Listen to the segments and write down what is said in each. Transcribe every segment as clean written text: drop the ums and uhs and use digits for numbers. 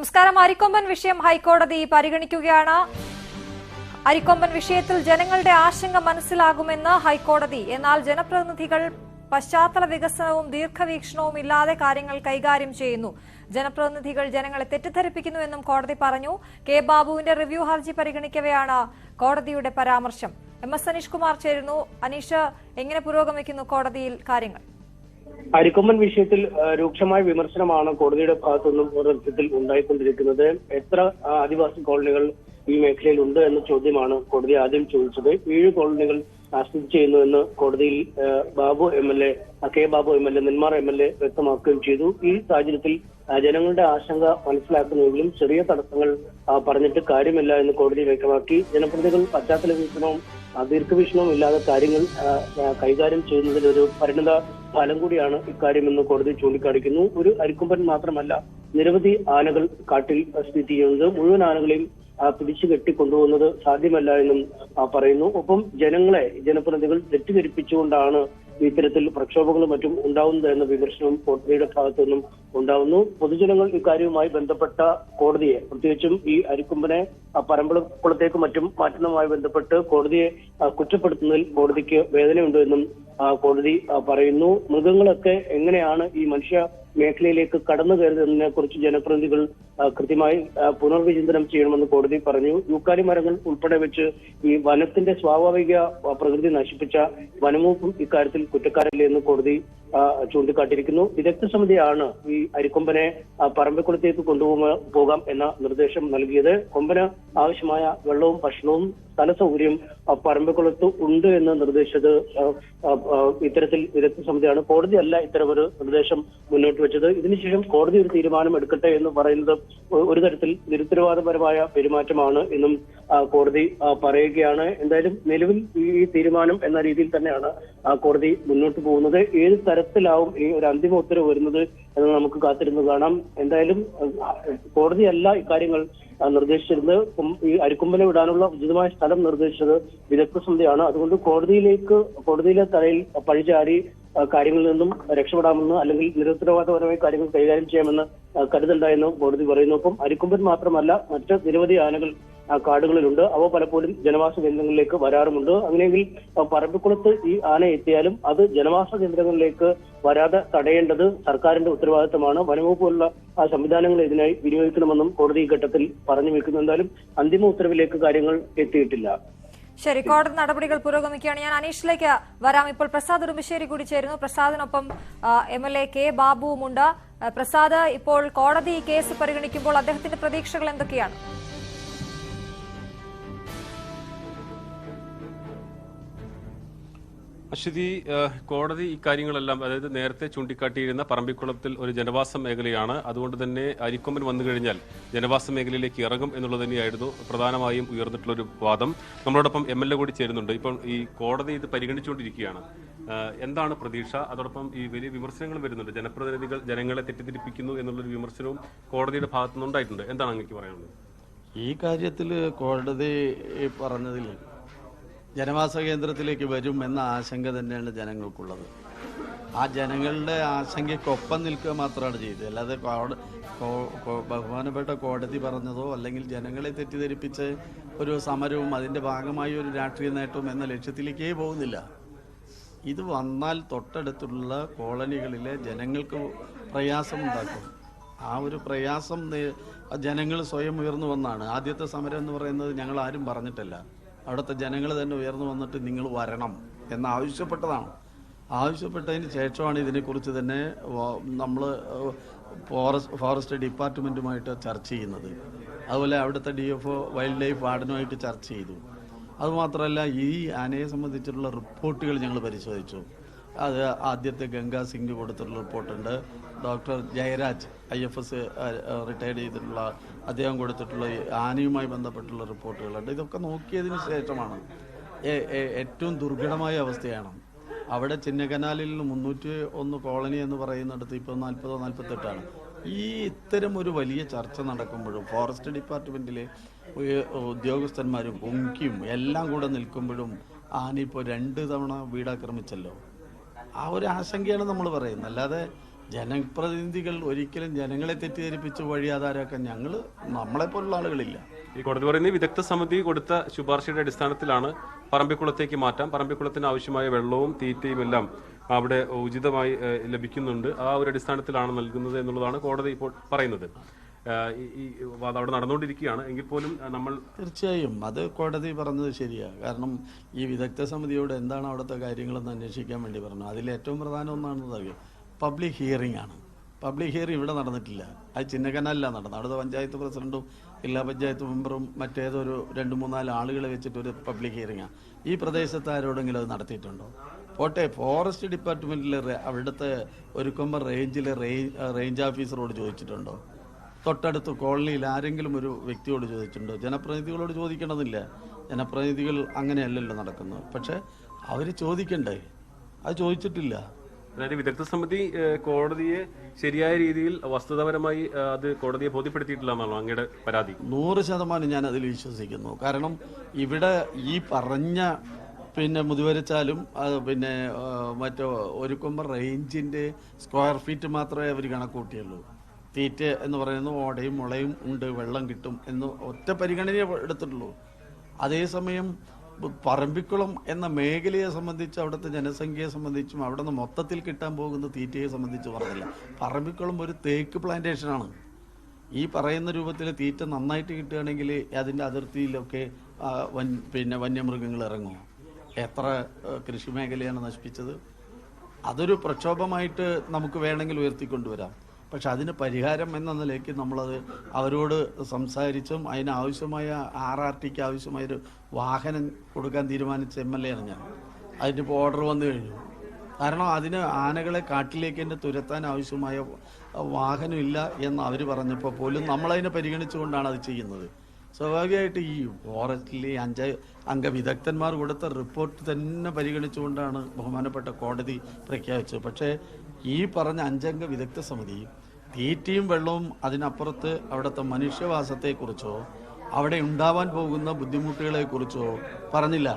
നമസ്കാരം. അരിക്കൊമ്പൻ വിഷയം ഹൈക്കോടതി പരിഗണിക്കുകയാണ്. അരിക്കൊമ്പൻ വിഷയത്തിൽ ജനങ്ങളുടെ ആശങ്ക മനസ്സിലാകുമെന്ന് ഹൈക്കോടതി. എന്നാൽ ജനപ്രതിനിധികൾ പശ്ചാത്തല വികസനവും ദീർഘവീക്ഷണവും ഇല്ലാതെ കാര്യങ്ങൾ കൈകാര്യം ചെയ്യുന്നു. ജനപ്രതിനിധികൾ ജനങ്ങളെ തെറ്റിദ്ധരിപ്പിക്കുന്നുവെന്നും കോടതി പറഞ്ഞു. കെ ബാബുവിന്റെ റിവ്യൂ ഹർജി പരിഗണിക്കവെയാണ് കോടതിയുടെ പരാമർശം. MS അനീഷ് കുമാർ ചേരുന്നു. അനീഷ്, എങ്ങനെ പുരോഗമിക്കുന്നു കോടതിയിൽ കാര്യങ്ങൾ? അരിക്കൊമ്പൻ വിഷയത്തിൽ രൂക്ഷമായ വിമർശനമാണ് കോടതിയുടെ ഭാഗത്തുനിന്നും ഒരർത്ഥത്തിൽ ഉണ്ടായിക്കൊണ്ടിരിക്കുന്നത്. എത്ര ആദിവാസി കോളനികൾ ഈ മേഖലയിൽ ഉണ്ട് എന്ന ചോദ്യമാണ് കോടതി ആദ്യം ചോദിച്ചത്. 7 കോളനികൾ സ്ഥിതി ചെയ്യുന്നുവെന്ന് കോടതിയിൽ Babu MLA, K Babu MLA, Nenmara MLA വ്യക്തമാക്കുകയും ചെയ്തു. ഈ സാഹചര്യത്തിൽ ജനങ്ങളുടെ ആശങ്ക മനസ്സിലാക്കുന്നുവെങ്കിലും ചെറിയ തടസ്സങ്ങൾ പറഞ്ഞിട്ട് കാര്യമില്ല എന്ന് കോടതി വ്യക്തമാക്കി. ജനപ്രതിനിധികൾ പശ്ചാത്തല വീക്ഷണവും ദീർഘവീക്ഷണവും ഇല്ലാതെ കാര്യങ്ങൾ കൈകാര്യം ചെയ്യുന്നതിലൊരു പരിണിത ഫലം കൂടിയാണ് ഇക്കാര്യമെന്ന് കോടതി ചൂണ്ടിക്കാണിക്കുന്നു. ഒരു അരിക്കൊമ്പൻ മാത്രമല്ല, നിരവധി ആനകൾ കാട്ടിൽ സ്ഥിതി ചെയ്യുന്നത്. മുഴുവൻ ആനകളെയും പിടിച്ചു കെട്ടിക്കൊണ്ടുപോകുന്നത് സാധ്യമല്ല എന്നും പറയുന്നു. ഒപ്പം ജനപ്രതിനിധികൾ തെറ്റിദ്ധരിപ്പിച്ചുകൊണ്ടാണ് ഇത്തരത്തിൽ പ്രക്ഷോഭങ്ങളും മറ്റും ഉണ്ടാവുന്നത് എന്ന വിമർശനവും കോടതിയുടെ ഭാഗത്തു നിന്നും ഉണ്ടാവുന്നു. പൊതുജനങ്ങൾ ഇക്കാര്യവുമായി ബന്ധപ്പെട്ട കോടതിയെ, പ്രത്യേകിച്ചും ഈ അരിക്കൊമ്പനെ പറമ്പളത്തേക്ക് മറ്റും മാറ്റുന്നതുമായി ബന്ധപ്പെട്ട് കോടതിയെ കുറ്റപ്പെടുത്തുന്നതിൽ കോടതിക്ക് വേദനയുണ്ട് എന്നും കോടതി പറയുന്നു. മൃഗങ്ങളൊക്കെ എങ്ങനെയാണ് ഈ മനുഷ്യ മേഖലയിലേക്ക് കടന്നു കയറുന്നതിനെ കുറിച്ച് ജനപ്രതിനിധികൾ കൃത്യമായി പുനർവിചിന്തനം ചെയ്യണമെന്ന് കോടതി പറഞ്ഞു. യൂക്കാലി മരങ്ങൾ ഉൾപ്പെടെ വെച്ച് ഈ വനത്തിന്റെ സ്വാഭാവിക പ്രകൃതി നശിപ്പിച്ച വനംവകുപ്പും ഇക്കാര്യത്തിൽ കുറ്റക്കാരല്ലേ എന്ന് കോടതി ചൂണ്ടിക്കാട്ടിയിരിക്കുന്നു. വിദഗ്ധ സമിതിയാണ് ഈ അരിക്കൊമ്പനെ പറമ്പിക്കുളത്തേക്ക് കൊണ്ടുപോകാം എന്ന നിർദ്ദേശം നൽകിയത്. കൊമ്പന് ആവശ്യമായ വെള്ളവും ഭക്ഷണവും സ്ഥല സൗകര്യം പറമ്പിക്കുളത്ത് ഉണ്ട് എന്ന് നിർദ്ദേശിച്ചത് ഇത്തരത്തിൽ വിദഗ്ധ സമിതിയാണ്. കോടതിയല്ല ഇത്തരമൊരു നിർദ്ദേശം മുന്നോട്ട് വെച്ചത്. ഇതിനുശേഷം കോടതി ഒരു തീരുമാനം എടുക്കട്ടെ എന്ന് പറയുന്നത് ഒരു തരത്തിൽ നിരുത്തരവാദപരമായ പെരുമാറ്റമാണ് എന്നും കോടതി പറയുകയാണ്. എന്തായാലും നിലവിൽ ഈ തീരുമാനം എന്ന രീതിയിൽ തന്നെയാണ് കോടതി മുന്നോട്ട് പോകുന്നത്. ഏത് തരത്തിലാവും ഈ ഒരു അന്തിമ ഉത്തരവ് വരുന്നത് എന്ന് നമുക്ക് കാത്തിരുന്ന് കാണാം. എന്തായാലും കോടതിയല്ല ഇക്കാര്യങ്ങൾ നിർദ്ദേശിച്ചിരുന്നത്. ഈ അരിക്കൊമ്പനെ വിടാനുള്ള ഉചിതമായ സ്ഥലം നിർദ്ദേശിച്ചത് വിദഗ്ധ സമിതിയാണ്. അതുകൊണ്ട് കോടതിയിലെ തലയിൽ പഴിചാരി കാര്യങ്ങളിൽ നിന്നും രക്ഷപ്പെടാമെന്ന്, അല്ലെങ്കിൽ നിരുത്തരവാദപരമായ കാര്യങ്ങൾ കൈകാര്യം ചെയ്യാമെന്ന് കരുതണ്ടായെന്ന് കോടതി പറയുന്നു. ഒപ്പം അരിക്കൊമ്പൻ മാത്രമല്ല, മറ്റ് നിരവധി ആനകൾ കാടുകളിലുണ്ട്. അവ പലപ്പോഴും ജനവാസ കേന്ദ്രങ്ങളിലേക്ക് വരാറുമുണ്ട്. അങ്ങനെയെങ്കിൽ പറമ്പിക്കുളത്ത് ഈ ആന എത്തിയാലും അത് ജനവാസ കേന്ദ്രങ്ങളിലേക്ക് വരാതെ തടയേണ്ടത് സർക്കാരിന്റെ ഉത്തരവാദിത്തമാണ്. വനംവകുപ്പ് പോലുള്ള സംവിധാനങ്ങൾ ഇതിനായി വിനിയോഗിക്കണമെന്നും കോടതി ഈ ഘട്ടത്തിൽ പറഞ്ഞു വെക്കുന്നു. എന്തായാലും അന്തിമ ഉത്തരവിലേക്ക് കാര്യങ്ങൾ എത്തിയിട്ടില്ല. ശരി, കോടതി നടപടികൾ പുരോഗമിക്കുകയാണ്. ഞാൻ അനീഷിലേക്ക് വരാം. ഇപ്പോൾ പ്രസാദ് ഉറുമ്പശ്ശേരി കൂടി ചേരുന്നു. പ്രസാദിനൊപ്പം MLA കെ ബാബുവുമുണ്ട്. പ്രസാദ്, ഇപ്പോൾ കോടതി ഈ കേസ് പരിഗണിക്കുമ്പോൾ അദ്ദേഹത്തിന്റെ പ്രതീക്ഷകൾ എന്തൊക്കെയാണ്? അശ്വതി, കോടതി ഇക്കാര്യങ്ങളെല്ലാം, അതായത് നേരത്തെ ചൂണ്ടിക്കാട്ടിയിരുന്ന പറമ്പിക്കുളത്തിൽ ഒരു ജനവാസ മേഖലയാണ്, അതുകൊണ്ട് തന്നെ അരിക്കൊമ്പൻ വന്നു കഴിഞ്ഞാൽ ജനവാസ മേഖലയിലേക്ക് ഇറങ്ങും എന്നുള്ളത് തന്നെയായിരുന്നു പ്രധാനമായും ഉയർന്നിട്ടുള്ളൊരു വാദം. നമ്മളോടൊപ്പം MLA കൂടി ചേരുന്നുണ്ട്. ഇപ്പോൾ ഈ കോടതി ഇത് പരിഗണിച്ചുകൊണ്ടിരിക്കുകയാണ്. എന്താണ് പ്രതീക്ഷ? അതോടൊപ്പം ഈ വലിയ വിമർശനങ്ങൾ വരുന്നുണ്ട്. ജനപ്രതിനിധികൾ ജനങ്ങളെ തെറ്റിദ്ധരിപ്പിക്കുന്നു എന്നുള്ളൊരു വിമർശനവും കോടതിയുടെ ഭാഗത്തുനിന്നുണ്ടായിട്ടുണ്ട്. എന്താണ് അങ്ങേക്ക് പറയാനുള്ളത്? ഈ കാര്യത്തിൽ കോടതി പറഞ്ഞതിൽ ജനവാസ കേന്ദ്രത്തിലേക്ക് വരും എന്ന ആശങ്ക തന്നെയാണ് ജനങ്ങൾക്കുള്ളത്. ആ ജനങ്ങളുടെ ആശങ്കയ്ക്കൊപ്പം നിൽക്കുക മാത്രമാണ് ചെയ്തത്. അല്ലാതെ ബഹുമാനപ്പെട്ട കോടതി പറഞ്ഞതോ അല്ലെങ്കിൽ ജനങ്ങളെ തെറ്റിദ്ധരിപ്പിച്ച് ഒരു സമരവും അതിൻ്റെ ഭാഗമായി ഒരു രാഷ്ട്രീയ നേട്ടവും എന്ന ലക്ഷ്യത്തിലേക്കേ പോകുന്നില്ല. ഇത് വന്നാൽ തൊട്ടടുത്തുള്ള കോളനികളിലെ ജനങ്ങൾക്ക് പ്രയാസമുണ്ടാക്കും. ആ ഒരു പ്രയാസം ജനങ്ങൾ സ്വയം ഉയർന്നു വന്നാണ്. ആദ്യത്തെ സമരം എന്ന് പറയുന്നത് ഞങ്ങൾ ആരും പറഞ്ഞിട്ടല്ല, അവിടുത്തെ ജനങ്ങൾ തന്നെ ഉയർന്നു വന്നിട്ട് നിങ്ങൾ വരണം എന്നാവശ്യപ്പെട്ടതാണ്. ആവശ്യപ്പെട്ടതിന് ശേഷമാണ് ഇതിനെക്കുറിച്ച് തന്നെ നമ്മൾ ഫോറസ്റ്റ് ഡിപ്പാർട്ട്മെൻറ്റുമായിട്ട് ചർച്ച ചെയ്യുന്നത്. അതുപോലെ അവിടുത്തെ DFO വൈൽഡ് ലൈഫ് വാർഡനുമായിട്ട് ചർച്ച ചെയ്തു. അതുമാത്രമല്ല, ഈ ആനയെ സംബന്ധിച്ചിട്ടുള്ള റിപ്പോർട്ടുകൾ ഞങ്ങൾ പരിശോധിച്ചു. അത് ആദ്യത്തെ ഗംഗാ സിംഗ് കൊടുത്തിട്ടുള്ള റിപ്പോർട്ടുണ്ട്. ഡോക്ടർ ജയരാജ് IFS റിട്ടയർഡ് ചെയ്തിട്ടുള്ള അദ്ദേഹം കൊടുത്തിട്ടുള്ള ആനയുമായി ബന്ധപ്പെട്ടുള്ള റിപ്പോർട്ടുകളുണ്ട്. ഇതൊക്കെ നോക്കിയതിന് ശേഷമാണ് ഏറ്റവും ദുർഘടമായ അവസ്ഥയാണ്. അവിടെ ചിന്നക്കനാലിൽ 301 കോളനി എന്ന് പറയുന്നിടത്ത് ഇപ്പോൾ 40 48ആണ്. ഇത്തരം ഒരു വലിയ ചർച്ച നടക്കുമ്പോഴും ഫോറസ്റ്റ് ഡിപ്പാർട്ട്മെൻറ്റിലെ ഉദ്യോഗസ്ഥന്മാരും പൊങ്കിയും എല്ലാം കൂടെ നിൽക്കുമ്പോഴും ആന ഇപ്പോൾ 2 തവണ വീടാക്രമിച്ചല്ലോ. ആ ഒരു ആശങ്കയാണ് നമ്മൾ പറയുന്നത്. അല്ലാതെ ജനപ്രതിനിധികൾ ഒരിക്കലും ജനങ്ങളെ തെറ്റിദ്ധരിപ്പിച്ച് വഴിയാധാരമാക്കാൻ നമ്മളെപ്പോലുള്ള ആളുകളില്ല. ഈ കോടതി പറയുന്ന വിദഗ്ധ സമിതി കൊടുത്ത ശുപാർശയുടെ അടിസ്ഥാനത്തിലാണ് പറമ്പിക്കുളത്തേക്ക് മാറ്റാം. പറമ്പിക്കുളത്തിന് ആവശ്യമായ വെള്ളവും തീറ്റയും എല്ലാം അവിടെ ഉചിതമായി ലഭിക്കുന്നുണ്ട്. ആ ഒരു അടിസ്ഥാനത്തിലാണ് നൽകുന്നത് എന്നുള്ളതാണ് കോടതി ഇപ്പോൾ പറയുന്നത്. ഈ അവിടെ നടന്നുകൊണ്ടിരിക്കുകയാണ് എങ്കിൽ പോലും നമ്മൾ തീർച്ചയായും അത് കോടതി പറഞ്ഞത് ശരിയാണ്. കാരണം ഈ വിദഗ്ധ സമിതിയോട് എന്താണ് അവിടുത്തെ കാര്യങ്ങളെന്ന് അന്വേഷിക്കാൻ വേണ്ടി പറഞ്ഞു. അതിൽ ഏറ്റവും പ്രധാനം ഒന്നാണെന്ന് അറിയാം, പബ്ലിക് ഹിയറിംഗ് ആണ്. പബ്ലിക് ഹിയറിംഗ് ഇവിടെ നടന്നിട്ടില്ല. അത് ചിന്നക്കനാലിലാണ് നടന്നത്. അവിടുത്തെ പഞ്ചായത്ത് പ്രസിഡന്റും ജില്ലാ പഞ്ചായത്ത് മെമ്പറും മറ്റേതൊരു 2-3-4 ആളുകളെ വെച്ചിട്ടൊരു പബ്ലിക് ഹിയറിംഗാണ്. ഈ പ്രദേശത്ത് ആരോടെങ്കിലും അത് നടത്തിയിട്ടുണ്ടോ? പോട്ടെ, ഫോറസ്റ്റ് ഡിപ്പാർട്ട്മെന്റിലെ അവിടുത്തെ ഒരുക്കൊമ്പൻ റേഞ്ചിലെ റേഞ്ച് ഓഫീസറോട് ചോദിച്ചിട്ടുണ്ടോ? തൊട്ടടുത്ത് കോളനിയിൽ ആരെങ്കിലും ഒരു വ്യക്തിയോട് ചോദിച്ചിട്ടുണ്ടോ? ജനപ്രതിനിധികളോട് ചോദിക്കണമെന്നില്ല. ജനപ്രതിനിധികൾ അങ്ങനെയല്ലല്ലോ നടക്കുന്നത്. പക്ഷെ അവർ ചോദിക്കണ്ടേ? അത് ചോദിച്ചിട്ടില്ല. അതായത് വിദഗ്ധ സമിതി കോടതിയെ ശരിയായ രീതിയിൽ വസ്തുതാപരമായി അത് കോടതിയെ ബോധ്യപ്പെടുത്തിയിട്ടില്ല എന്നാണോ അങ്ങയുടെ പരാതി? 100% ഞാൻ അതിൽ വിശ്വസിക്കുന്നു. കാരണം ഇവിടെ ഈ പറഞ്ഞ മുതുവരച്ചാലും മറ്റോ ഒരുക്കുമ്പോൾ റേഞ്ചിന്റെ സ്ക്വയർ ഫീറ്റ് മാത്രമേ അവർ കണക്കൂട്ടിയുള്ളൂ. തീറ്റ എന്ന് പറയുന്നത് ഓടയും മുളയും ഉണ്ട്, വെള്ളം കിട്ടും എന്ന് ഒറ്റ പരിഗണനയെ എടുത്തിട്ടുള്ളൂ. അതേസമയം പറമ്പിക്കുളം എന്ന മേഖലയെ സംബന്ധിച്ച്, അവിടുത്തെ ജനസംഖ്യയെ സംബന്ധിച്ചും അവിടെ നിന്ന് മൊത്തത്തിൽ കിട്ടാൻ പോകുന്ന തീറ്റയെ സംബന്ധിച്ച് പറഞ്ഞില്ല. പറമ്പിക്കുളം ഒരു തേക്ക് പ്ലാന്റേഷനാണ്. ഈ പറയുന്ന രൂപത്തിൽ തീറ്റ നന്നായിട്ട് കിട്ടുകയാണെങ്കിൽ അതിൻ്റെ അതിർത്തിയിലൊക്കെ വന്യമൃഗങ്ങൾ ഇറങ്ങും. എത്ര കൃഷി മേഖലയാണ് നശിപ്പിച്ചത്? അതൊരു പ്രക്ഷോഭമായിട്ട് നമുക്ക് വേണമെങ്കിൽ ഉയർത്തിക്കൊണ്ടുവരാം. പക്ഷെ അതിന് പരിഹാരം എന്ന നിലയ്ക്ക് നമ്മളത് അവരോട് സംസാരിച്ചും അതിനാവശ്യമായ RRTക്ക് ആവശ്യമായൊരു വാഹനം കൊടുക്കാൻ തീരുമാനിച്ച MLA ആണ് ഞാൻ. അതിനിപ്പോൾ ഓർഡർ വന്നു കഴിഞ്ഞു. കാരണം അതിന് ആനകളെ കാട്ടിലേക്ക് തന്നെ തുരത്താൻ ആവശ്യമായ വാഹനമില്ല എന്ന് അവർ പറഞ്ഞപ്പോൾ പോലും നമ്മളതിനെ പരിഗണിച്ചുകൊണ്ടാണ് അത് ചെയ്യുന്നത്. സ്വാഭാവികമായിട്ട് ഈ ഫോറസ്റ്റിലെ 5 അംഗ വിദഗ്ധന്മാർ കൊടുത്ത റിപ്പോർട്ട് തന്നെ പരിഗണിച്ചുകൊണ്ടാണ് ബഹുമാനപ്പെട്ട കോടതി പ്രഖ്യാപിച്ചത്. പക്ഷേ ഈ പറഞ്ഞ 5 അംഗ വിദഗ്ധ സമിതി തീറ്റയും വെള്ളവും അതിനപ്പുറത്ത് അവിടുത്തെ മനുഷ്യവാസത്തെക്കുറിച്ചോ അവിടെ ഉണ്ടാവാൻ പോകുന്ന ബുദ്ധിമുട്ടുകളെക്കുറിച്ചോ പറഞ്ഞില്ല.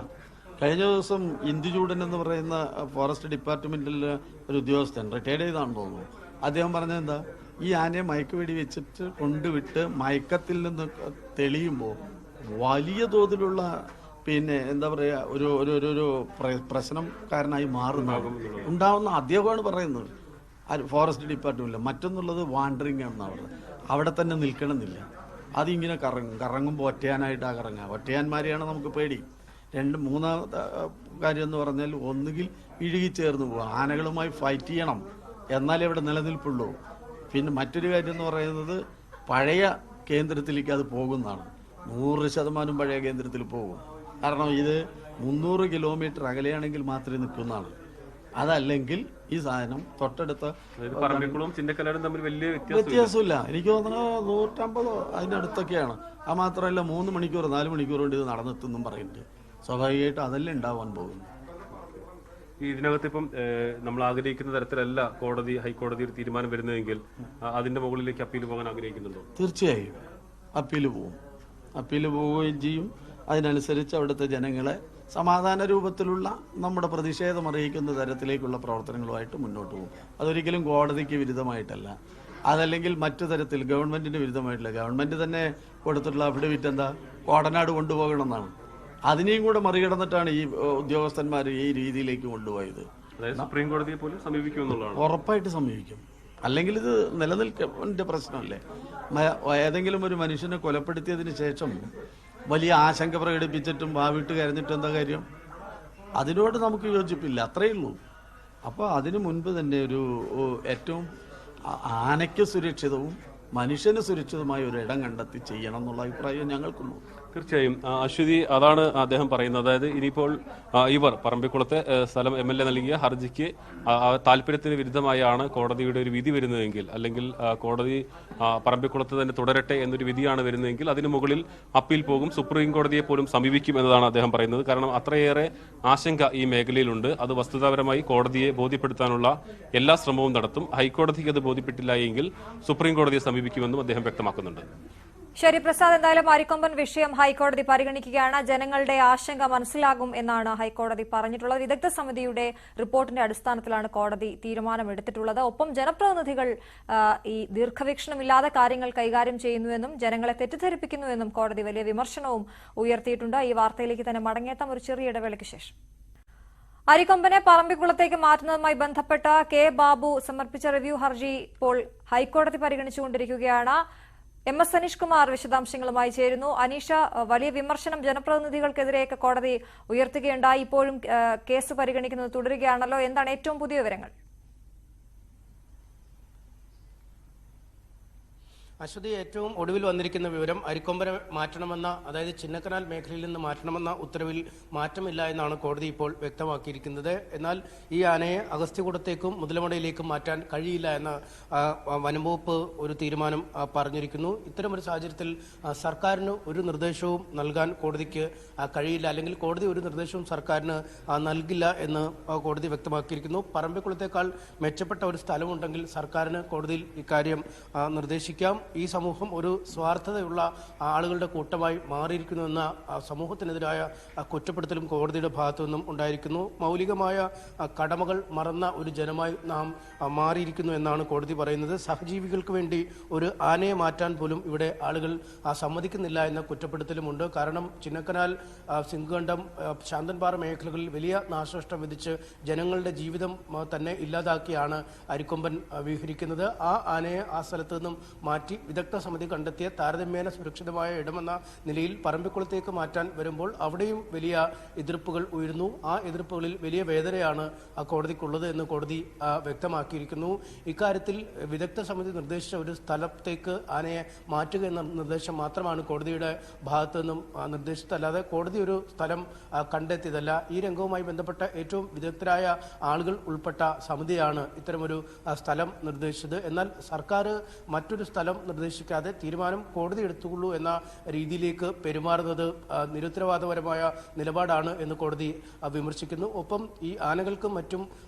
കഴിഞ്ഞ ദിവസം ഇന്ദുചൂടൻ എന്ന് പറയുന്ന ഫോറസ്റ്റ് ഡിപ്പാർട്ട്മെന്റിലെ ഒരു ഉദ്യോഗസ്ഥൻ, റിട്ടയർഡ് ചെയ്താണെന്ന് തോന്നുന്നു, അദ്ദേഹം പറഞ്ഞത് എന്താ, ഈ ആനയെ മയക്കുവെടി വെച്ചിട്ട് കൊണ്ടുവിട്ട് മയക്കത്തിൽ നിന്ന് തെളിയുമ്പോൾ വലിയ തോതിലുള്ള എന്താ പറയുക ഒരു പ്രശ്നക്കാരനായി ഉണ്ടാവുന്ന അദ്ദേഹമാണ് പറയുന്നത്. ഫോറസ്റ്റ് ഡിപ്പാർട്ട്മെന്റിൽ മറ്റൊന്നുള്ളത് വാണ്ടറിങ് ആണെന്നാണ് പറഞ്ഞത്. അവിടെ തന്നെ നിൽക്കണമെന്നില്ല. അതിങ്ങനെ കറങ്ങുമ്പോൾ ഒറ്റയാനായിട്ടാണ് കറങ്ങുക. ഒറ്റയാന്മാരെയാണ് നമുക്ക് പേടി. 3-ാമത്തെ കാര്യം എന്ന് പറഞ്ഞാൽ ഒന്നുകിൽ ഇഴുകിച്ചേർന്ന് പോവുക, ആനകളുമായി ഫൈറ്റ് ചെയ്യണം, എന്നാലേ ഇവിടെ നിലനിൽപ്പുള്ളൂ. പിന്നെ മറ്റൊരു കാര്യം എന്ന് പറയുന്നത് പഴയ കേന്ദ്രത്തിലേക്ക് അത് പോകുന്നതാണ്. 100% പഴയ കേന്ദ്രത്തിൽ പോകും. കാരണം ഇത് 300 കിലോമീറ്റർ അകലെയാണെങ്കിൽ മാത്രമേ നിൽക്കുന്നതാണ്. അതല്ലെങ്കിൽ ഈ സാധനം തൊട്ടടുത്ത തമ്മിൽ വലിയ വ്യത്യാസമില്ല. എനിക്ക് തോന്നുന്നത് 150 അതിൻ്റെ അടുത്തൊക്കെയാണ്. അത് മാത്രമല്ല 3 മണിക്കൂർ 4 മണിക്കൂർ കൊണ്ട് ഇത് നടന്നെത്തുന്നും പറയുന്നുണ്ട്. സ്വാഭാവികമായിട്ട് അതല്ലേ ഉണ്ടാവാൻ പോകുന്നു. ഇതിനകത്ത് ഇപ്പം നമ്മൾ ആഗ്രഹിക്കുന്ന തരത്തിലല്ല ഹൈക്കോടതി ഒരു തീരുമാനം വരുന്നതെങ്കിൽ അതിന്റെ മുകളിലേക്ക് അപ്പീൽ പോകാൻ ആഗ്രഹിക്കുന്നുണ്ടോ? തീർച്ചയായും അപ്പീൽ പോവുകയും ചെയ്യും. അതിനനുസരിച്ച് അവിടുത്തെ ജനങ്ങളെ സമാധാന രൂപത്തിലുള്ള നമ്മുടെ പ്രതിഷേധം അറിയിക്കുന്ന തരത്തിലേക്കുള്ള പ്രവർത്തനങ്ങളുമായിട്ട് മുന്നോട്ട് പോകും. അതൊരിക്കലും കോടതിക്ക് വിരുദ്ധമായിട്ടല്ല, അതല്ലെങ്കിൽ മറ്റു തരത്തിൽ ഗവൺമെന്റിന് വിരുദ്ധമായിട്ടില്ല. ഗവൺമെന്റ് തന്നെ കൊടുത്തിട്ടുള്ള അഫിഡവിറ്റ് എന്താ, കോടനാട് കൊണ്ടുപോകണമെന്നാണ്. അതിനെയും കൂടെ മറികടന്നിട്ടാണ് ഈ ഉദ്യോഗസ്ഥന്മാർ ഈ രീതിയിലേക്ക് കൊണ്ടുപോയത്. സുപ്രീം കോടതിയെ പോലും സമീപിക്കുമെന്നുള്ളതാണ്. ഉറപ്പായിട്ട് സമീപിക്കും. അല്ലെങ്കിൽ ഇത് നിലനിൽക്കേണ്ട പ്രശ്നമല്ലേ. ഏതെങ്കിലും ഒരു മനുഷ്യനെ കൊലപ്പെടുത്തിയതിന് ശേഷം വലിയ ആശങ്ക പ്രകടിപ്പിച്ചിട്ടും വാവിട്ട് കരഞ്ഞിട്ടും എന്താ കാര്യം? അതിനോട് നമുക്ക് യോജിപ്പില്ല, അത്രയേ ഉള്ളൂ. അപ്പോൾ അതിനു മുൻപ് തന്നെ ഏറ്റവും ആനയ്ക്ക് സുരക്ഷിതവും മനുഷ്യന് സുരക്ഷിതമായ ഒരു ഇടം കണ്ടെത്തി ചെയ്യണം എന്നുള്ള അഭിപ്രായം ഞങ്ങൾക്കുള്ളൂ. തീർച്ചയായും അശ്വതി, അതാണ് അദ്ദേഹം പറയുന്നത്. അതായത് ഇനിയിപ്പോൾ ഇവർ പറമ്പിക്കുളത്തെ സ്ഥലം MLA നൽകിയ ഹർജിക്ക് താല്പര്യത്തിന് വിരുദ്ധമായാണ് കോടതിയുടെ ഒരു വിധി വരുന്നതെങ്കിൽ, അല്ലെങ്കിൽ കോടതി പറമ്പിക്കുളത്ത് തന്നെ തുടരട്ടെ എന്നൊരു വിധിയാണ് വരുന്നതെങ്കിൽ അതിന് മുകളിൽ അപ്പീൽ പോകും, സുപ്രീം കോടതിയെ പോലും സമീപിക്കും എന്നതാണ് അദ്ദേഹം പറയുന്നത്. കാരണം അത്രയേറെ ആശങ്ക ഈ മേഖലയിലുണ്ട്. അത് വസ്തുതാപരമായി കോടതിയെ ബോധ്യപ്പെടുത്താനുള്ള എല്ലാ ശ്രമവും നടത്തും. ഹൈക്കോടതിക്ക് അത് ബോധ്യപ്പെട്ടില്ല എങ്കിൽ സുപ്രീം കോടതിയെ സമീപിക്കുമെന്നും അദ്ദേഹം വ്യക്തമാക്കുന്നുണ്ട്. ശരി പ്രസാദ്, എന്തായാലും അരിക്കൊമ്പൻ വിഷയം ഹൈക്കോടതി പരിഗണിക്കുകയാണ്. ജനങ്ങളുടെ ആശങ്ക മനസ്സിലാകും എന്നാണ് ഹൈക്കോടതി പറഞ്ഞിട്ടുള്ളത്. വിദഗ്ധ സമിതിയുടെ റിപ്പോർട്ടിന്റെ അടിസ്ഥാനത്തിലാണ് കോടതി തീരുമാനമെടുത്തിട്ടുള്ളത്. ഒപ്പം ജനപ്രതിനിധികൾ ഈ ദീർഘവീക്ഷണമില്ലാതെ കാര്യങ്ങൾ കൈകാര്യം ചെയ്യുന്നുവെന്നും ജനങ്ങളെ തെറ്റിദ്ധരിപ്പിക്കുന്നുവെന്നും കോടതി വലിയ വിമർശനവും ഉയർത്തിയിട്ടുണ്ട്. ഈ വാർത്തയിലേക്ക് തന്നെ മടങ്ങിയെത്താം ഒരു ചെറിയ ഇടവേളയ്ക്ക് ശേഷം. അരിക്കൊമ്പനെ പറമ്പിക്കുളത്തേക്ക് മാറ്റുന്നതുമായി ബന്ധപ്പെട്ട കെ ബാബു സമർപ്പിച്ച റിവ്യൂ ഹർജി ഇപ്പോൾ ഹൈക്കോടതി പരിഗണിച്ചുകൊണ്ടിരിക്കുകയാണ്. MS അനീഷ് കുമാർ വിശദാംശങ്ങളുമായി ചേരുന്നു. അനീഷ, വലിയ വിമർശനം ജനപ്രതിനിധികൾക്കെതിരെയൊക്കെ കോടതി ഉയർത്തുകയുണ്ടായി. ഇപ്പോഴും കേസ് പരിഗണിക്കുന്നത് തുടരുകയാണല്ലോ. എന്താണ് ഏറ്റവും പുതിയ വിവരങ്ങൾ? അശ്വതി, ഏറ്റവും ഒടുവിൽ വന്നിരിക്കുന്ന വിവരം അരിക്കൊമ്പനെ മാറ്റണമെന്ന, അതായത് ചിന്നക്കനാൽ മേഖലയിൽ നിന്ന് മാറ്റണമെന്ന ഉത്തരവിൽ മാറ്റമില്ല എന്നാണ് കോടതി ഇപ്പോൾ വ്യക്തമാക്കിയിരിക്കുന്നത്. എന്നാൽ ഈ ആനയെ അഗസ്ത്യകൂടത്തേക്കും മുതലമടയിലേക്കും മാറ്റാൻ കഴിയില്ല എന്ന് വനംവകുപ്പ് ഒരു തീരുമാനം പറഞ്ഞിരിക്കുന്നു. ഇത്തരമൊരു സാഹചര്യത്തിൽ സർക്കാരിന് ഒരു നിർദ്ദേശവും നൽകാൻ കോടതിക്ക് കഴിയില്ല, അല്ലെങ്കിൽ കോടതി ഒരു നിർദ്ദേശവും സർക്കാരിന് നൽകില്ല എന്ന് കോടതി വ്യക്തമാക്കിയിരിക്കുന്നു. പറമ്പിക്കുളത്തേക്കാൾ മെച്ചപ്പെട്ട ഒരു സ്ഥലമുണ്ടെങ്കിൽ സർക്കാരിന് കോടതിയിൽ ഇക്കാര്യം നിർദ്ദേശിക്കാം. ഈ സമൂഹം ഒരു സ്വാർത്ഥതയുള്ള ആളുകളുടെ കൂട്ടമായി മാറിയിരിക്കുന്നുവെന്ന സമൂഹത്തിനെതിരായ കുറ്റപ്പെടുത്തലും കോടതിയുടെ ഭാഗത്തു നിന്നും ഉണ്ടായിരിക്കുന്നു. മൗലികമായ കടമകൾ മറന്ന ഒരു ജനമായി നാം മാറിയിരിക്കുന്നു എന്നാണ് കോടതി പറയുന്നത്. സഹജീവികൾക്ക് വേണ്ടി ഒരു ആനയെ മാറ്റാൻ പോലും ഇവിടെ ആളുകൾ സമ്മതിക്കുന്നില്ല എന്ന കുറ്റപ്പെടുത്തലുമുണ്ട്. കാരണം ചിന്നക്കനാൽ, സിംഗണ്ടം, ശാന്തൻപാറ മേഖലകളിൽ വലിയ നാശനഷ്ടം വിധിച്ച് ജനങ്ങളുടെ ജീവിതം തന്നെ ഇല്ലാതാക്കിയാണ് അരിക്കൊമ്പൻ വിഹരിക്കുന്നത്. ആ ആനയെ ആ സ്ഥലത്ത് നിന്നും മാറ്റി വിദഗ്ധ സമിതി കണ്ടെത്തിയ താരതമ്യേന സുരക്ഷിതമായ ഇടമെന്ന നിലയിൽ പറമ്പിക്കുളത്തേക്ക് മാറ്റാൻ വരുമ്പോൾ അവിടെയും വലിയ എതിർപ്പുകൾ ഉയരുന്നു. ആ എതിർപ്പുകളിൽ വലിയ വേദനയാണ് കോടതിക്കുള്ളത് എന്ന് കോടതി വ്യക്തമാക്കിയിരിക്കുന്നു. ഇക്കാര്യത്തിൽ വിദഗ്ധ സമിതി നിർദ്ദേശിച്ച ഒരു സ്ഥലത്തേക്ക് ആനയെ മാറ്റുക എന്ന നിർദ്ദേശം മാത്രമാണ് കോടതിയുടെ ഭാഗത്തു നിന്നും നിർദ്ദേശിച്ചതല്ലാതെ കോടതി ഒരു സ്ഥലം കണ്ടെത്തിയതല്ല. ഈ രംഗവുമായി ബന്ധപ്പെട്ട ഏറ്റവും വിദഗ്ധരായ ആളുകൾ ഉൾപ്പെട്ട സമിതിയാണ് ഇത്തരമൊരു സ്ഥലം നിർദ്ദേശിച്ചത്. എന്നാൽ സർക്കാർ മറ്റൊരു സ്ഥലം നിർദ്ദേശിക്കാതെ തീരുമാനം കോടതി എടുത്തുകൊള്ളൂ എന്ന രീതിയിലേക്ക് പെരുമാറുന്നത് നിരുത്തരവാദപരമായ നിലപാടാണ് എന്ന് കോടതി വിമർശിക്കുന്നു. ഒപ്പം ഈ ആനകൾക്കും മറ്റും